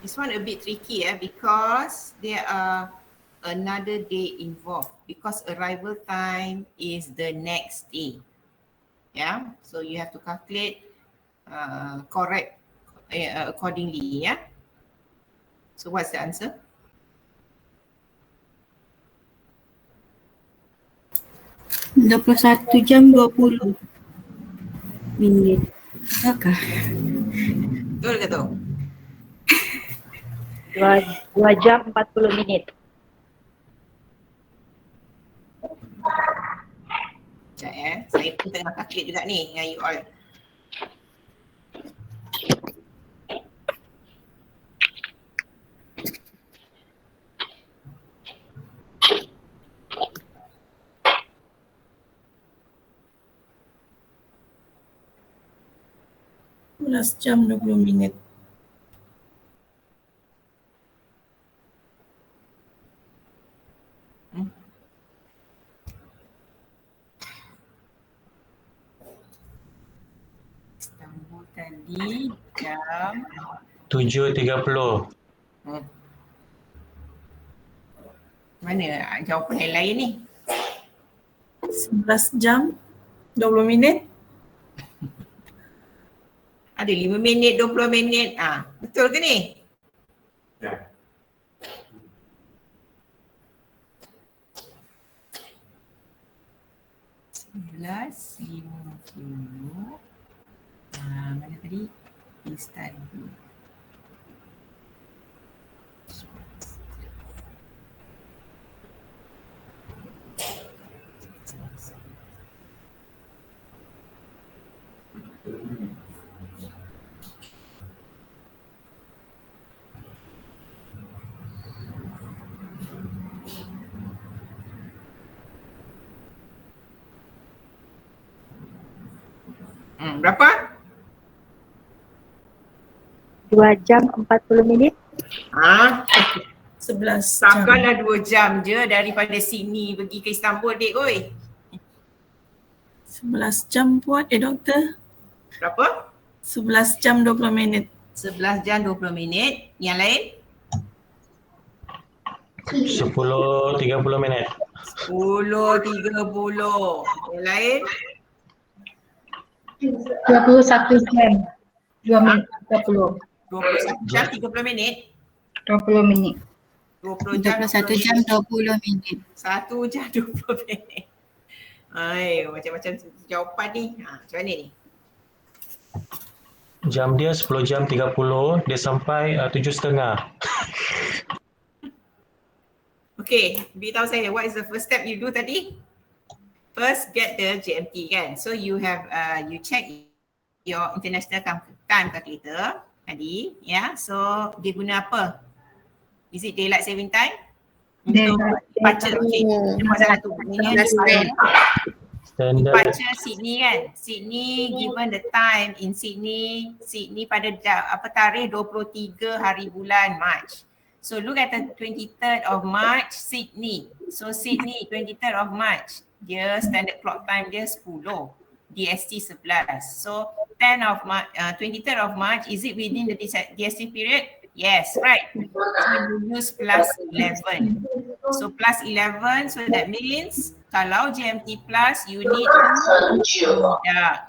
This one a bit tricky because there are another day involved because arrival time is the next day. Yeah, so you have to calculate correct accordingly. Yeah. So what's the answer? Satu jam 20 minit. Betulkah? Betul ke tu? 2 jam 40 minit. Sekejap saya pun tengah calculate juga ni dengan you all. Jam 20 minit. Istanbul tadi jam 7.30. mana jawapan yang lain ni? 11 jam 20 minit. Ada 5 minit, 20 minit. Betul ke ni? Ya. Sebelas, 50. Mana tadi? Istanbul. Berapa? 2 jam 40 minit. 11 jam. Takkanlah 2 jam je daripada sini pergi ke Istanbul, dek, oi. 11 jam buat doktor. Berapa? 11 jam 20 minit. 11 jam 20 minit. Yang lain? 10.30 minit. 10.30. Yang lain? 21 jam 2 minit 20. 21 jam 30 minit. 20 minit. 20 jam 21 jam 20 minit. 1 jam 20 minit. Ay, macam-macam jawapan ni. Macam mana ni? Jam dia 10 jam 30, dia sampai 7.30. Okay, beritahu saya what is the first step you do tadi? First get the GMT kan. So you have you check your international time calculator tadi, ya. So dia guna apa? Is it daylight saving time? Untuk departure. Okay. Nombor satu. Maknanya departure Sydney kan. Sydney given the time in Sydney pada tarikh 23 hari bulan March. So look at the 23rd of March Sydney. So Sydney 23rd of March. Dia standard clock time dia 10, DST 11. So 23rd of March, is it within the DST period? Yes, right. So you use plus 11. So plus 11, so that means kalau GMT plus, you need to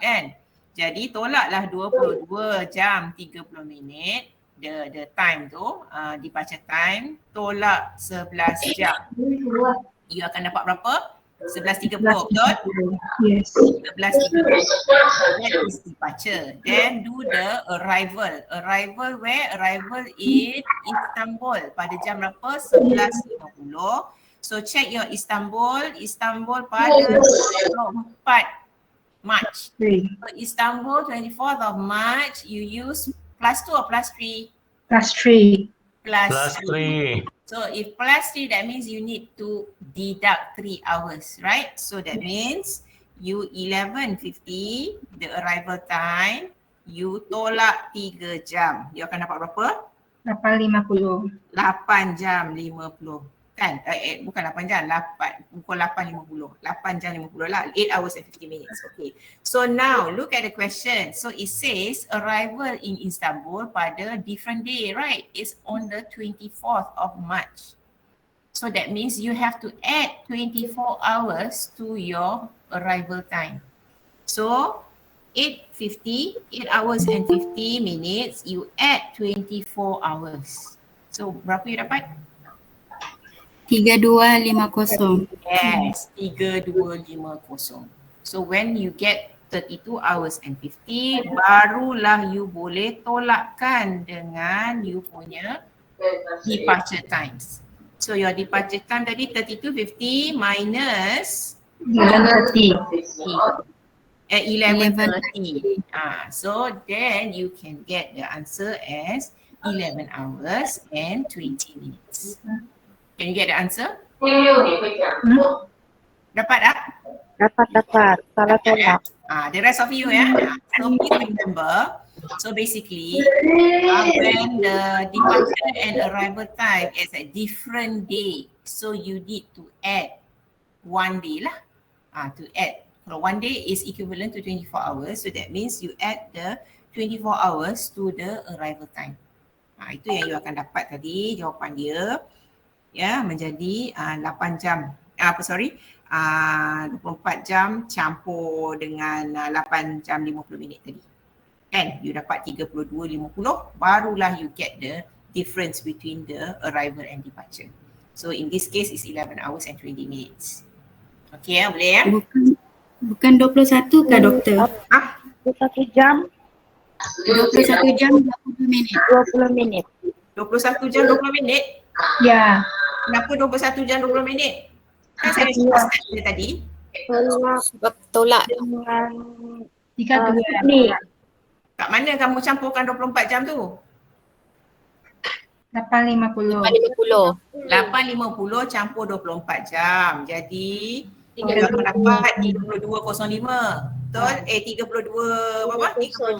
kan? Jadi tolaklah 22 jam 30 minit, the time tu, departure time, tolak 11 jam. You akan dapat berapa? 11.30, betul? Yes. 11.30. That is departure. Then do the arrival. Arrival where? Arrival in Istanbul. Pada jam berapa? 11.50. So check your Istanbul. Istanbul pada 24 March. So Istanbul 24th of March, you use plus 2 or plus 3? Plus 3. Plus 3. So if plus 3, that means you need to deduct 3 hours, right? So that means you 11.50, the arrival time, you tolak 3 jam. You akan dapat berapa? 8.50. 8 jam 50. Kan? Bukan 8 jam, pukul 8.50. 8 jam 50 lah, 8 hours and 50 minutes. Okay. So now look at the question. So it says arrival in Istanbul pada different day, right? It's on the 24th of March. So that means you have to add 24 hours to your arrival time. So 8 hours and 50 minutes, you add 24 hours. So berapa you dapat? 3250. Yes, 3250. So when you get 32 hours and 50, barulah you boleh tolakkan dengan you punya departure times. So your departure time tadi 32.50 minus 11:30. 11:30. So then you can get the answer as 11 hours and 20 minutes. Can you get the answer? Dapat tak? Dapat. Salah tolak. The rest of you so please remember, so basically when the departure and arrival time is a different day, so you need to add 1 day lah. To add, kalau 1 day is equivalent to 24 hours, so that means you add the 24 hours to the arrival time. Itu yang you akan dapat tadi jawapan dia. Ya, menjadi 8 jam. 24 jam campur dengan 8 jam 50 minit tadi. Kan? You dapat 32.50, barulah you get the difference between the arrival and departure. So in this case is 11 hours and 20 minutes. Okay, boleh ya? Bukan 21 kah doktor? 21 jam 21 jam 20 minit. 20 minit. 21 jam 20 minit? Ya. Kenapa 21 jam 20 minit? Kan saya start dia tadi. Tolak. Dengan 32. ni. Kat mana kamu campurkan 24 jam tu? 8.50. 8.50 campur 24 jam. Jadi kamu dapat 32.05. Betul? 32 berapa? 50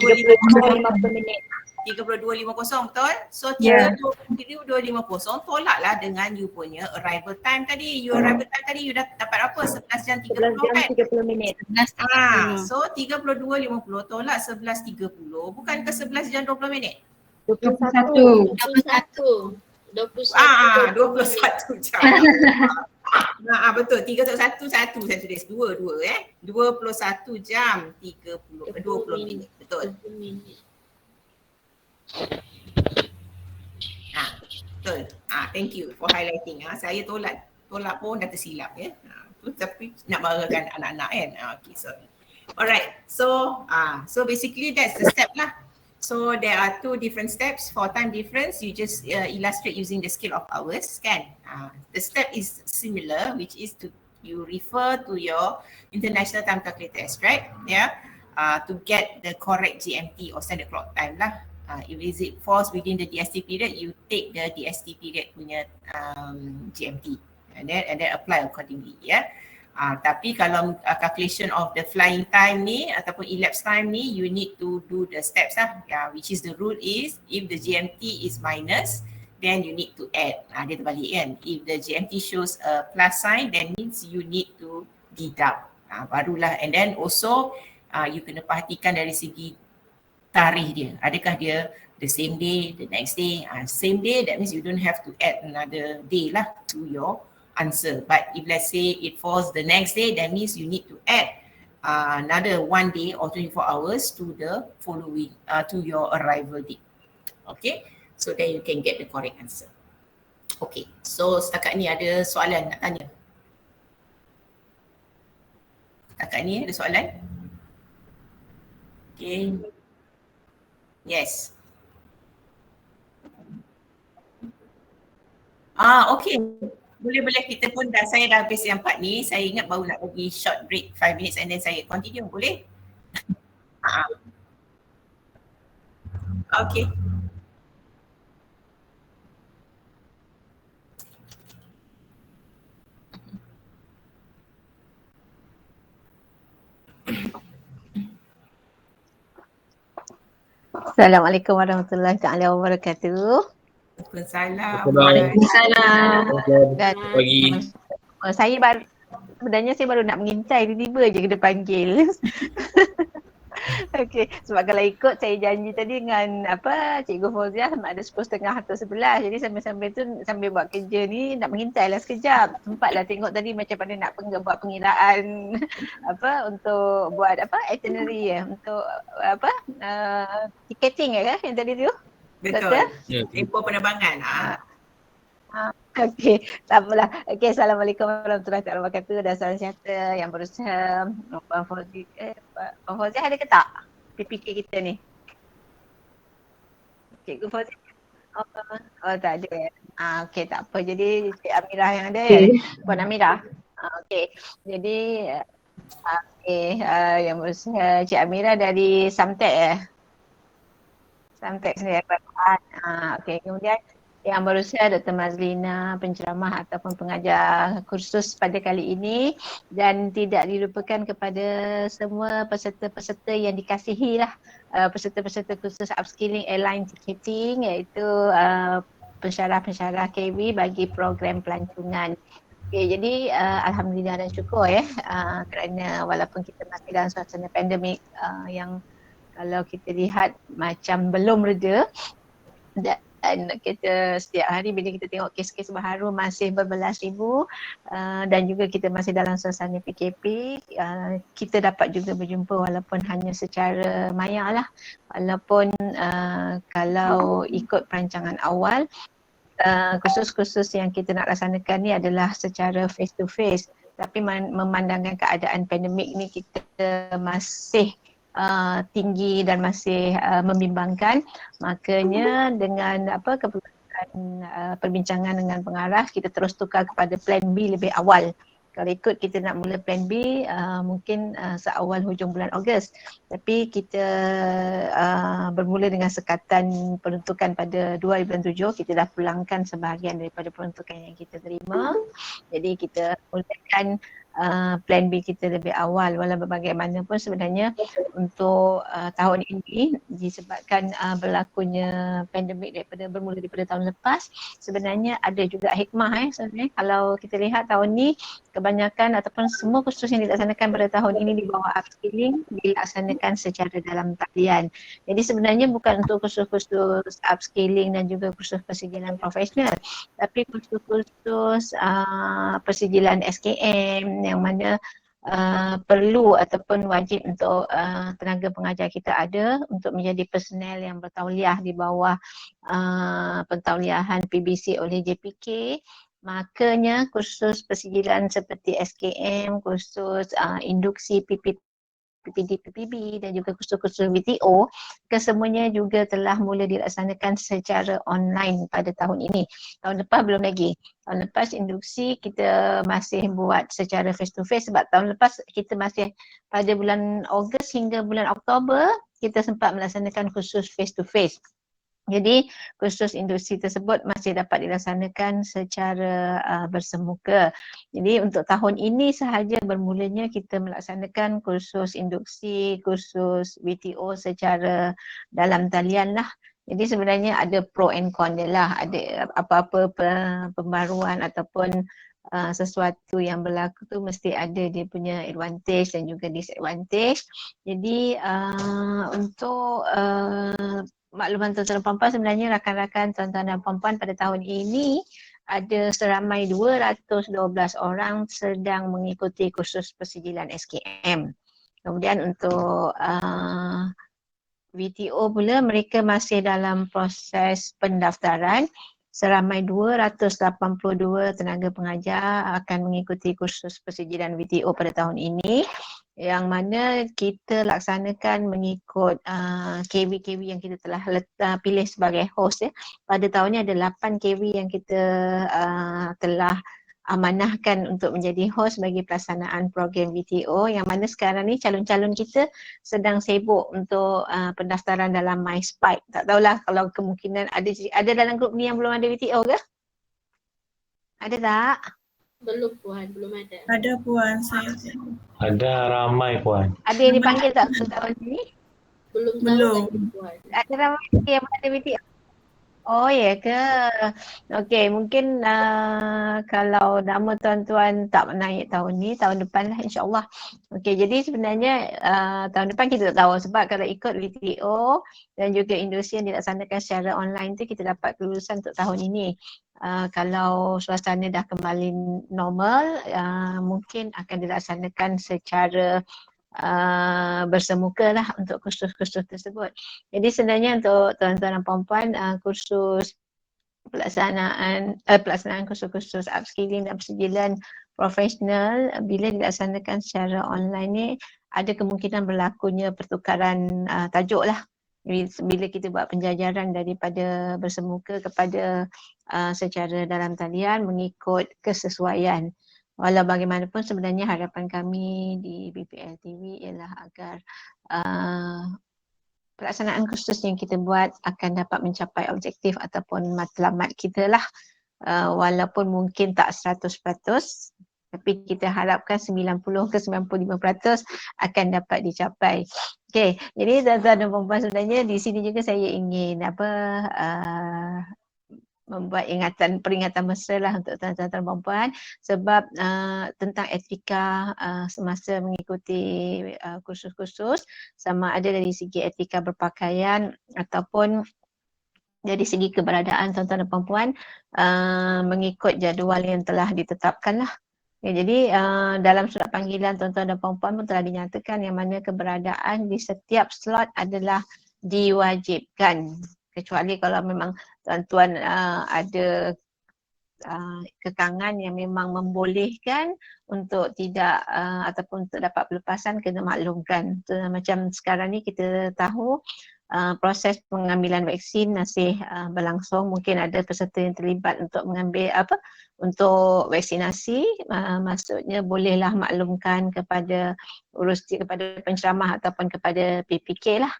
minit. 32.50 betul? So Ya. 32.50 tolaklah dengan you punya arrival time tadi. You arrival time tadi you dapat apa? 11 jam 30 11 jam kan? 30 minit. So 32.50 tolak 11.30 bukan ke 11 jam 20 minit? 21. 21 jam. Betul. 3 untuk 1 saya tulis 2 21 jam 20 minit. Betul. Betul. Thank you for highlighting. Saya tolak pun dah tersilap ya. Tapi nak marahkan anak-anak kan. Okay, sorry. Alright. So basically that's the step lah. So there are 2 different steps for time difference. You just illustrate using the scale of hours kan. The step is similar, which is you refer to your international time calculator, right? Yeah. To get the correct GMT or standard clock time lah. If it falls within the DST period, you take the DST period punya GMT and then apply accordingly. Yeah. Tapi kalau calculation of the flying time ni ataupun elapsed time ni, you need to do the steps lah. Which is the rule is if the GMT is minus, then you need to add. Dia terbalik kan. If the GMT shows a plus sign, then means you need to deduct. Barulah. And then also you kena perhatikan dari segi tarikh dia. Adakah dia the same day, the next day? Same day, that means you don't have to add another day lah to your answer. But if let's say it falls the next day, that means you need to add another 1 day or 24 hours to the following, to your arrival date. Okay, so then you can get the correct answer. Okay, so setakat ni ada soalan nak tanya? Setakat ni ada soalan? Okay. Yes. Okay. Boleh kita pun saya dah habis yang part ni. Saya ingat baru nak bagi short break 5 minutes and then saya continue. Boleh? Okay. Assalamualaikum warahmatullahi taala wabarakatuh. Waalaikumsalam. Waalaikumsalam. Waalaikumsalam. Pagi. Saya baru sebenarnya saya baru nak mengintai, tiba-tiba je kena panggil. Okey, sebab kalau ikut saya janji tadi dengan Cikgu Fauziah sama ada 10.30 atau 11. Jadi sambil-sambil tu sambil buat kerja ni nak mengintai lah sekejap. Sempatlah tengok tadi macam mana nak buat pengiraan untuk buat itinerary untuk ticketing kan yang tadi tu. Betul. Tempoh penerbangan. Okey, tak apalah. Okey, Assalamualaikum warahmatullahi wabarakatuh. Dan salam sejahtera yang berusaha. Puan Fauziah ada ke tak PPK kita ni? Cikgu Fauziah? Oh tak ada. Okey, tak apa. Jadi Cik Amirah yang ada ya? Puan Amirah? Okey, jadi yang berusaha Cik Amirah dari Samtek ya? Samtek sendiri. Okey, kemudian yang berusaha Dr. Mazlina, penceramah ataupun pengajar kursus pada kali ini, dan tidak dilupakan kepada semua peserta-peserta yang dikasihi lah, peserta-peserta kursus upskilling airline ticketing, iaitu pensyarah-pensyarah KV bagi program pelancongan. Okay, jadi Alhamdulillah dan syukur kerana walaupun kita masih dalam suasana pandemik yang kalau kita lihat macam belum reda, dan kita setiap hari bila kita tengok kes-kes baru masih berbelas ribu, dan juga kita masih dalam suasana PKP, kita dapat juga berjumpa walaupun hanya secara maya lah, walaupun kalau ikut perancangan awal kursus-kursus yang kita nak laksanakan ni adalah secara face to face, tapi memandangkan keadaan pandemik ni kita masih tinggi dan masih membimbangkan, makanya dengan keputusan perbincangan dengan pengarah kita terus tukar kepada plan B lebih awal. Kalau ikut kita nak mula plan B mungkin seawal hujung bulan Ogos, tapi kita bermula dengan sekatan peruntukan pada 2 bulan 7, kita dah pulangkan sebahagian daripada peruntukan yang kita terima. Jadi kita mulakan plan B kita lebih awal, walaupun bagaimanapun sebenarnya untuk tahun ini disebabkan berlakunya pandemik bermula daripada tahun lepas, sebenarnya ada juga hikmah sebenarnya. Kalau kita lihat tahun ni kebanyakan ataupun semua kursus yang dilaksanakan pada tahun ini di bawah upskilling dilaksanakan secara dalam talian. Jadi sebenarnya bukan untuk kursus-kursus upskilling dan juga kursus persijilan profesional, tapi kursus-kursus persijilan SKM yang mana perlu ataupun wajib untuk tenaga pengajar kita ada untuk menjadi personel yang bertauliah di bawah pentauliahan PBC oleh JPK. Makanya kursus persijilan seperti SKM, kursus induksi PPD-PPB dan juga kursus-kursus VTO, kesemuanya juga telah mula dilaksanakan secara online pada tahun ini. Tahun lepas belum lagi. Tahun lepas induksi kita masih buat secara face to face, sebab tahun lepas kita masih pada bulan Ogos hingga bulan Oktober kita sempat melaksanakan kursus face to face. Jadi kursus induksi tersebut masih dapat dilaksanakan secara bersemuka. Jadi untuk tahun ini sahaja bermulanya kita melaksanakan kursus induksi, kursus VTO secara dalam talian lah. Jadi sebenarnya ada pro and con dia lah, ada apa-apa pembaruan ataupun sesuatu yang berlaku tu mesti ada dia punya advantage dan juga disadvantage. Jadi untuk makluman tuan-tuan dan puan-puan, sebenarnya rakan-rakan tuan-tuan dan puan-puan pada tahun ini ada seramai 212 orang sedang mengikuti kursus persijilan SKM. Kemudian untuk VTO pula mereka masih dalam proses pendaftaran. Seramai 282 tenaga pengajar akan mengikuti kursus persijilan VTO pada tahun ini, yang mana kita laksanakan mengikut KV-KV yang kita telah pilih sebagai host. Pada tahun ini ada 8 KV yang kita telah amanahkan untuk menjadi host bagi pelaksanaan program VTO, yang mana sekarang ni calon-calon kita sedang sibuk untuk pendaftaran dalam MySpike. Tak tahulah kalau kemungkinan ada dalam grup ni yang belum ada VTO ke? Ada tak? Belum Puan, belum ada. Ada Puan, saya Ada ramai puan. Ada yang dipanggil tak untuk tahun ni? Belum tahu Belum. lagi Puan. Ada ramai yang ada VTO? Oh ya ke? Okey, mungkin kalau nama tuan-tuan tak naik tahun ni, tahun depan lah insyaAllah. Okey, jadi sebenarnya tahun depan kita tak tahu sebab kalau ikut WTO dan juga Indosiar dilaksanakan secara online tu kita dapat kelulusan untuk tahun ini. Kalau suasana dah kembali normal, mungkin akan dilaksanakan secara bersemuka lah untuk kursus-kursus tersebut. Jadi sebenarnya untuk tuan-tuan dan puan-puan kursus pelaksanaan kursus-kursus upskilling dan persijilan profesional bila dilaksanakan secara online ni ada kemungkinan berlakunya pertukaran tajuk lah. Bila kita buat penjajaran daripada bersemuka kepada secara dalam talian mengikut kesesuaian. Walau bagaimanapun sebenarnya harapan kami di BPL TV ialah agar pelaksanaan kursus yang kita buat akan dapat mencapai objektif ataupun matlamat kita lah. Walaupun mungkin tak 100%, tapi kita harapkan 90 ke 95% akan dapat dicapai. Okey, jadi tuan-tuan dan puan-puan sebenarnya di sini juga saya ingin membuat peringatan mesra lah untuk tuan-tuan dan puan-puan sebab tentang etika semasa mengikuti kursus-kursus sama ada dari segi etika berpakaian ataupun dari segi keberadaan tuan-tuan dan puan-puan mengikut jadual yang telah ditetapkan lah. Ya, jadi dalam surat panggilan tuan-tuan dan puan-puan pun telah dinyatakan yang mana keberadaan di setiap slot adalah diwajibkan. Kecuali kalau memang tuan-tuan ada kekangan yang memang membolehkan untuk tidak ataupun untuk dapat pelepasan kena maklumkan. Macam sekarang ni kita tahu proses pengambilan vaksin masih berlangsung. Mungkin ada peserta yang terlibat untuk mengambil untuk vaksinasi, maksudnya bolehlah maklumkan kepada kepada penceramah ataupun kepada PPK lah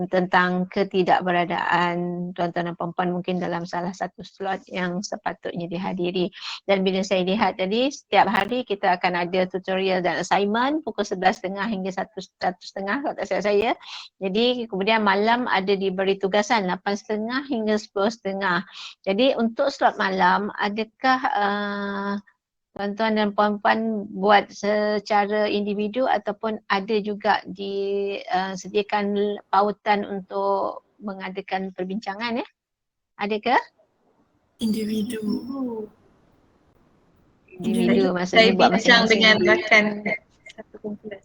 tentang ketidakberadaan tuan-tuan dan puan-puan mungkin dalam salah satu slot yang sepatutnya dihadiri. Dan bila saya lihat tadi setiap hari kita akan ada tutorial dan assignment pukul 11.30 hingga 1:30 kalau tak silap saya. Jadi kemudian malam ada diberi tugasan 8.30 hingga 10.30. Jadi untuk slot malam adakah tuan-tuan dan puan-puan buat secara individu ataupun ada juga disediakan pautan untuk mengadakan perbincangan ya? Adakah? Individu. Individu maksudnya buat bincang masing-masing. dengan rakan satu kumpulan.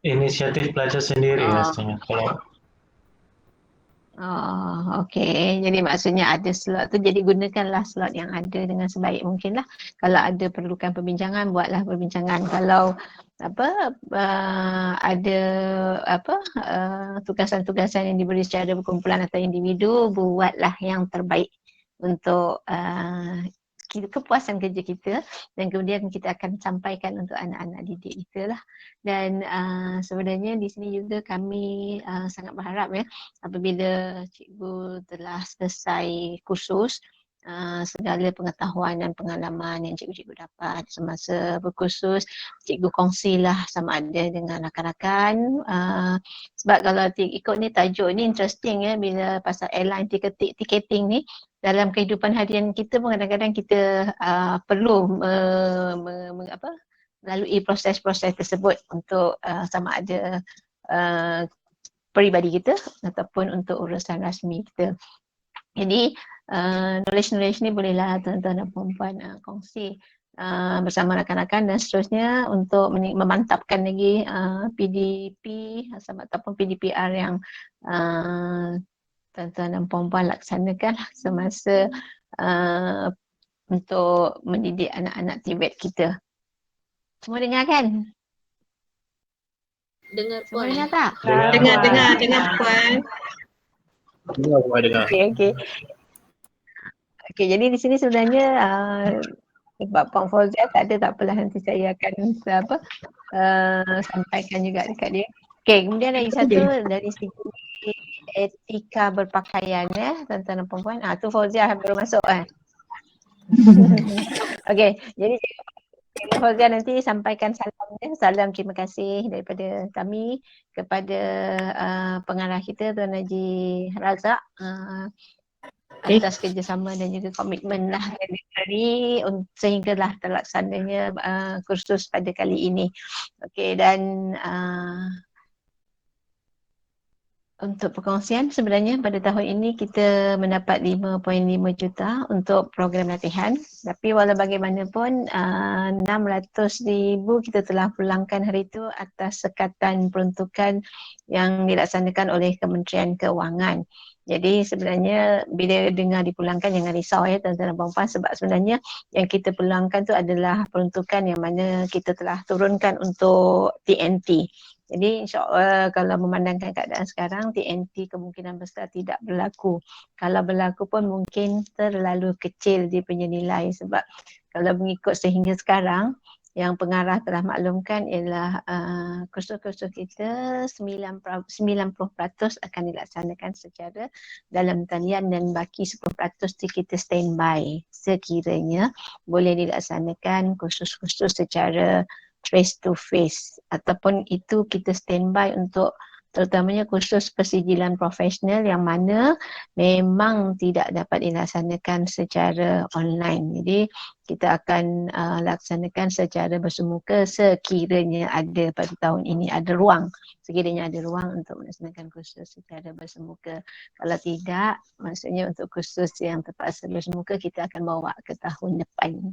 Inisiatif pelajar sendiri rasanya. Kalau Okey. Jadi maksudnya ada slot tu, jadi gunakanlah slot yang ada dengan sebaik mungkin lah. Kalau ada perlukan perbincangan, buatlah perbincangan. Kalau ada tugasan-tugasan yang diberi secara berkumpulan atau individu, buatlah yang terbaik untuk kepuasan kerja kita dan kemudian kita akan sampaikan untuk anak-anak didik kita lah. Dan sebenarnya di sini juga kami sangat berharap ya apabila cikgu telah selesai kursus, segala pengetahuan dan pengalaman yang cikgu-cikgu dapat semasa berkursus, cikgu kongsilah sama ada dengan rakan-rakan. Sebab kalau ikut ni tajuk ni interesting ya, bila pasal airline ticketing ni dalam kehidupan harian kita pun kadang-kadang kita perlu melalui proses-proses tersebut untuk sama ada peribadi kita ataupun untuk urusan rasmi kita. Jadi knowledge ni bolehlah tuan-tuan dan puan-puan kongsi bersama rakan-rakan dan seterusnya untuk memantapkan lagi PDP ataupun PDPR yang tuan-tuan dan puan-puan laksanakan semasa untuk mendidik anak-anak Tibet kita. Semua dengar kan? Dengar Semua puan. dengar tak? Dengar puan. Dengar. Okey, jadi di sini sebenarnya sebab Puan Fauzia tak apalah, nanti saya akan sampaikan juga dekat dia. Okey, kemudian lagi satu dari segi etika berpakaian ya, tuan-tuan dan puan-puan. Tu Fauzia baru masuk kan. Okey, jadi Cikgu Fauzia nanti sampaikan salam terima kasih daripada kami kepada pengarah kita Tuan Haji Razak atas kerjasama dan juga komitmen lah dari sehinggalah terlaksananya kursus pada kali ini. Okey, dan untuk perkongsian sebenarnya pada tahun ini kita mendapat 5.5 juta untuk program latihan, tapi walau bagaimanapun 600,000 kita telah pulangkan hari itu atas sekatan peruntukan yang dilaksanakan oleh Kementerian Keuangan. Jadi sebenarnya bila dengar dipulangkan jangan risau ya tuan-tuan dan puan-puan, sebab sebenarnya yang kita pulangkan tu adalah peruntukan yang mana kita telah turunkan untuk TNT. Jadi insyaAllah kalau memandangkan keadaan sekarang, TNT kemungkinan besar tidak berlaku. Kalau berlaku pun mungkin terlalu kecil dia punya nilai, sebab kalau mengikut sehingga sekarang, yang pengarah telah maklumkan ialah kursus-kursus kita 90% akan dilaksanakan secara dalam talian dan baki 10% tu kita standby sekiranya boleh dilaksanakan kursus-kursus secara face to face, ataupun itu kita standby untuk terutamanya kursus persijilan profesional yang mana memang tidak dapat dilaksanakan secara online. Jadi kita akan laksanakan secara bersemuka sekiranya ada pada tahun ini ada ruang, sekiranya ada ruang untuk melaksanakan kursus secara bersemuka. Kalau tidak, maksudnya untuk kursus yang terpaksa bersemuka kita akan bawa ke tahun depan.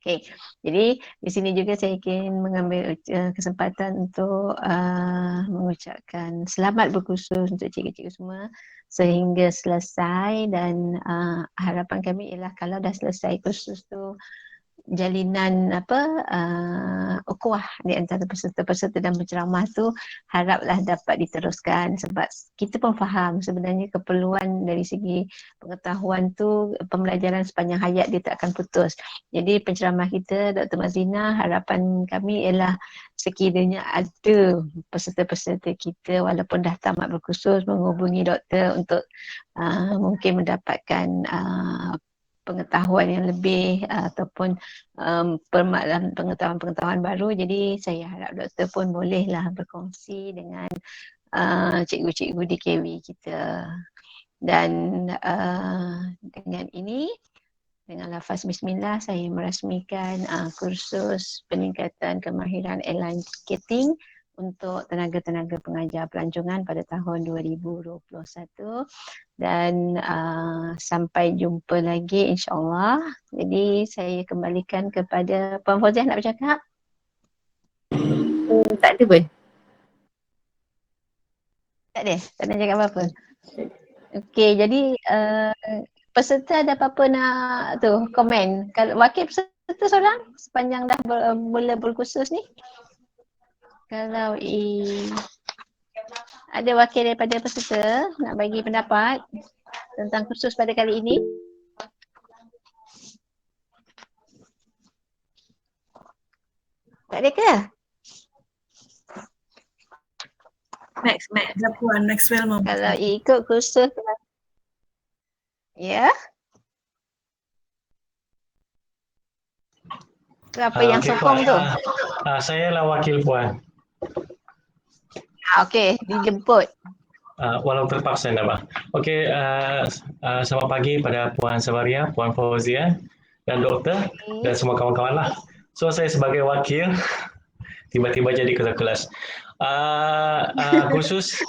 Okay, jadi di sini juga saya ingin mengambil kesempatan untuk mengucapkan selamat berkursus untuk cikgu-cikgu semua sehingga selesai, dan harapan kami ialah kalau dah selesai kursus tu jalinan ukhuwah di antara peserta-peserta dan penceramah tu haraplah dapat diteruskan, sebab kita pun faham sebenarnya keperluan dari segi pengetahuan tu, pembelajaran sepanjang hayat dia tak akan putus. Jadi penceramah kita Dr. Mazlina, harapan kami ialah sekiranya ada peserta-peserta kita walaupun dah tamat berkursus menghubungi doktor untuk mungkin mendapatkan pengetahuan yang lebih ataupun pengetahuan-pengetahuan baru. Jadi saya harap doktor pun bolehlah berkongsi dengan cikgu-cikgu DKV kita. Dan dengan ini, dengan lafaz bismillah, saya merasmikan kursus peningkatan kemahiran airline ticketing untuk tenaga-tenaga pengajar pelancongan pada tahun 2021, dan sampai jumpa lagi insyaAllah. Jadi saya kembalikan kepada Puan Fauziah nak bercakap. Tak ada pun? Tak ada? Tak nak cakap apa-apa? Okey, jadi peserta ada apa-apa nak komen? Kalau wakil peserta seorang sepanjang dah mula berkursus ni? Kalau ada wakil daripada peserta nak bagi pendapat tentang kursus pada kali ini? Tak ada ke? Max Puan Maxwell mau. Kalau ikut kursus ya. Itu apa yang sokong tu? Saya lah wakil Puan. Okey, dijemput. Walau terpaksa nak. Okey, selamat pagi pada Puan Sabaria, Puan Fauziah dan doktor dan semua kawan-kawan lah. So saya sebagai wakil tiba-tiba jadi ketua kelas. Kursus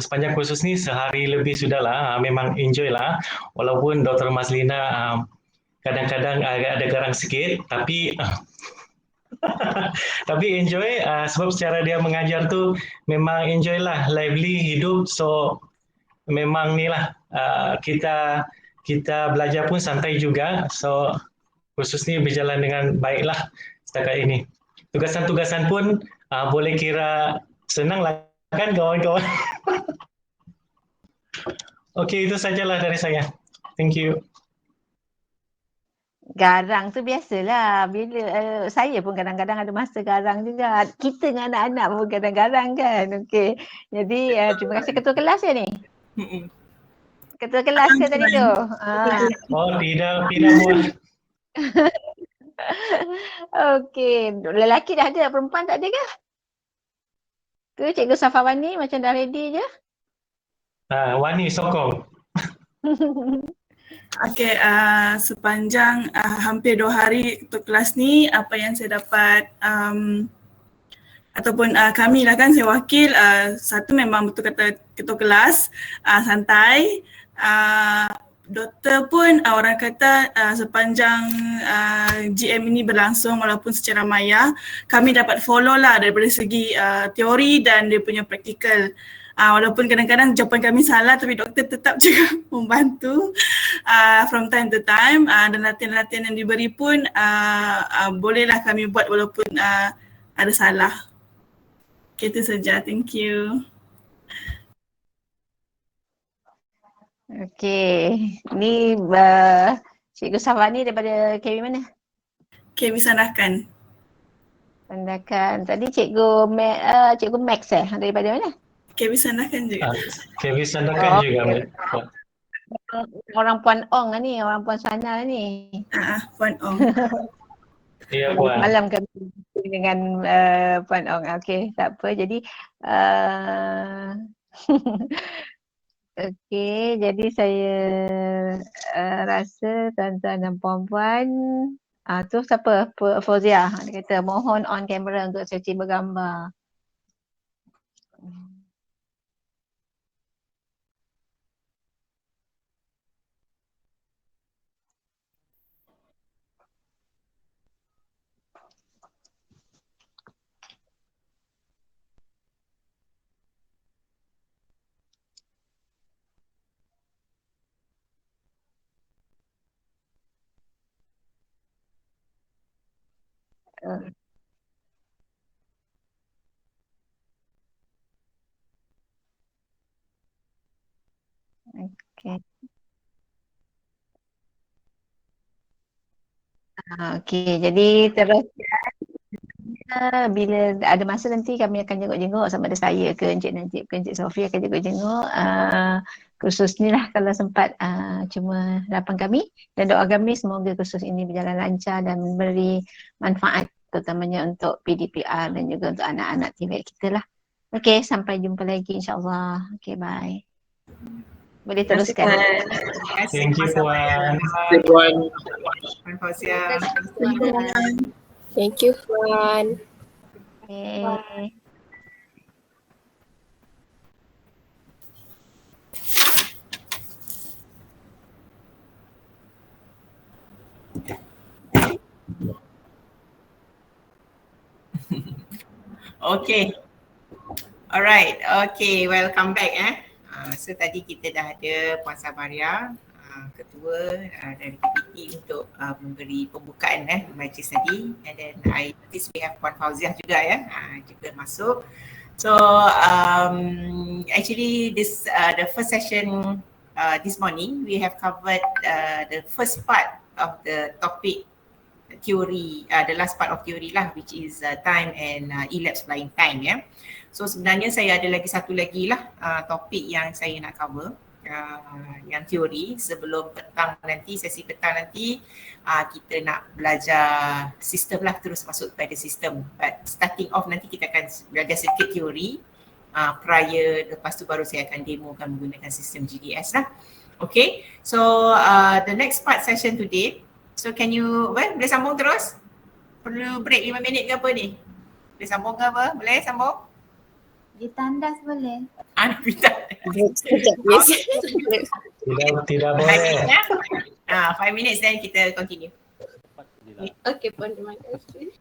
sepanjang kursus ni sehari lebih sudahlah, memang enjoy lah. Walaupun Dr. Mazlina kadang-kadang agak ada garang sikit, tapi tapi enjoy sebab secara dia mengajar tu memang enjoy lah, lively, hidup. So memang ni lah kita belajar pun santai juga. So kursus ni berjalan dengan baik lah setakat ini. Tugasan-tugasan pun boleh kira senang lah kan kawan-kawan. Okey, itu sajalah dari saya. Thank you. Garang tu biasalah. Bila saya pun kadang-kadang ada masa garang juga. Kita dengan anak-anak pun kadang-garang kan. Okey. Jadi terima kasih ketua kelas ya ni. Ketua kelas ke tadi tu? Oh, tidak buat. Okey. Lelaki dah ada, perempuan tak ada ke? Tu Cikgu Safawani macam dah ready je. Wani sokong. Okay, sepanjang hampir 2 hari untuk kelas ni, apa yang saya dapat ataupun kami lah kan, saya wakil, satu memang betul kata ketua kelas, santai. Doktor pun orang kata sepanjang GM ini berlangsung walaupun secara maya, kami dapat follow lah daripada segi teori dan dia punya praktikal. Walaupun kadang-kadang jawapan kami salah tapi doktor tetap juga membantu from time to time, dan latihan-latihan yang diberi pun bolehlah kami buat walaupun ada salah. Itu saja. Thank you. Okey, ni Cikgu Safani daripada KB mana? KB Sandakan. Sandakan. Tadi Cikgu Max daripada mana? KB Sandakan juga. KB Sandakan juga. Orang Puan Ong lah ni, orang Puan Sana lah ni. Puan Ong. Ya, Puan. Malam kami dengan Puan Ong. Okey, tak apa. Jadi okey, jadi saya rasa tuan-tuan dan puan-puan, tu siapa? Fauzia. Dia kata mohon on camera untuk sesi bergambar. Okey. Okey, jadi terus bila ada masa nanti kami akan jenguk-jenguk sama ada saya ke Encik Najib ke Encik Sofi akan jenguk-jenguk kursus ni lah kalau sempat cuma harapan kami dan doa kami semoga kursus ini berjalan lancar dan memberi manfaat terutamanya untuk PDPR dan juga untuk anak-anak TVET kita lah. Okey, sampai jumpa lagi insyaAllah. Okey, bye. Boleh teruskan. Thank you, Puan. Puan. Puan Fauzia. Thank you, Puan. Okay. Okay. Alright. Okay, welcome back. So tadi kita dah ada Puan Sabaria, ketua dari PPT untuk memberi pembukaan majlis tadi, and then I notice we have Puan Fauziah juga juga masuk. So actually this the first session this morning we have covered the first part of the topic theory, the last part of theory lah, which is time and elapsed flying time So sebenarnya saya ada lagi satu lagi lah topik yang saya nak cover, yang teori. Sebelum petang nanti, sesi petang nanti kita nak belajar sistem lah, terus masuk kepada sistem. But starting off nanti kita akan belajar sedikit teori prior, lepas tu baru saya akan demokan menggunakan sistem GDS lah. Okay, so the next part session today, so can you, boleh sambung terus? Perlu break 5 minit ke apa ni? Boleh sambung ke apa? Boleh sambung? Ditandas boleh. Tidak boleh. 5 minutes then kita continue. Okay, Puan, terima kasih.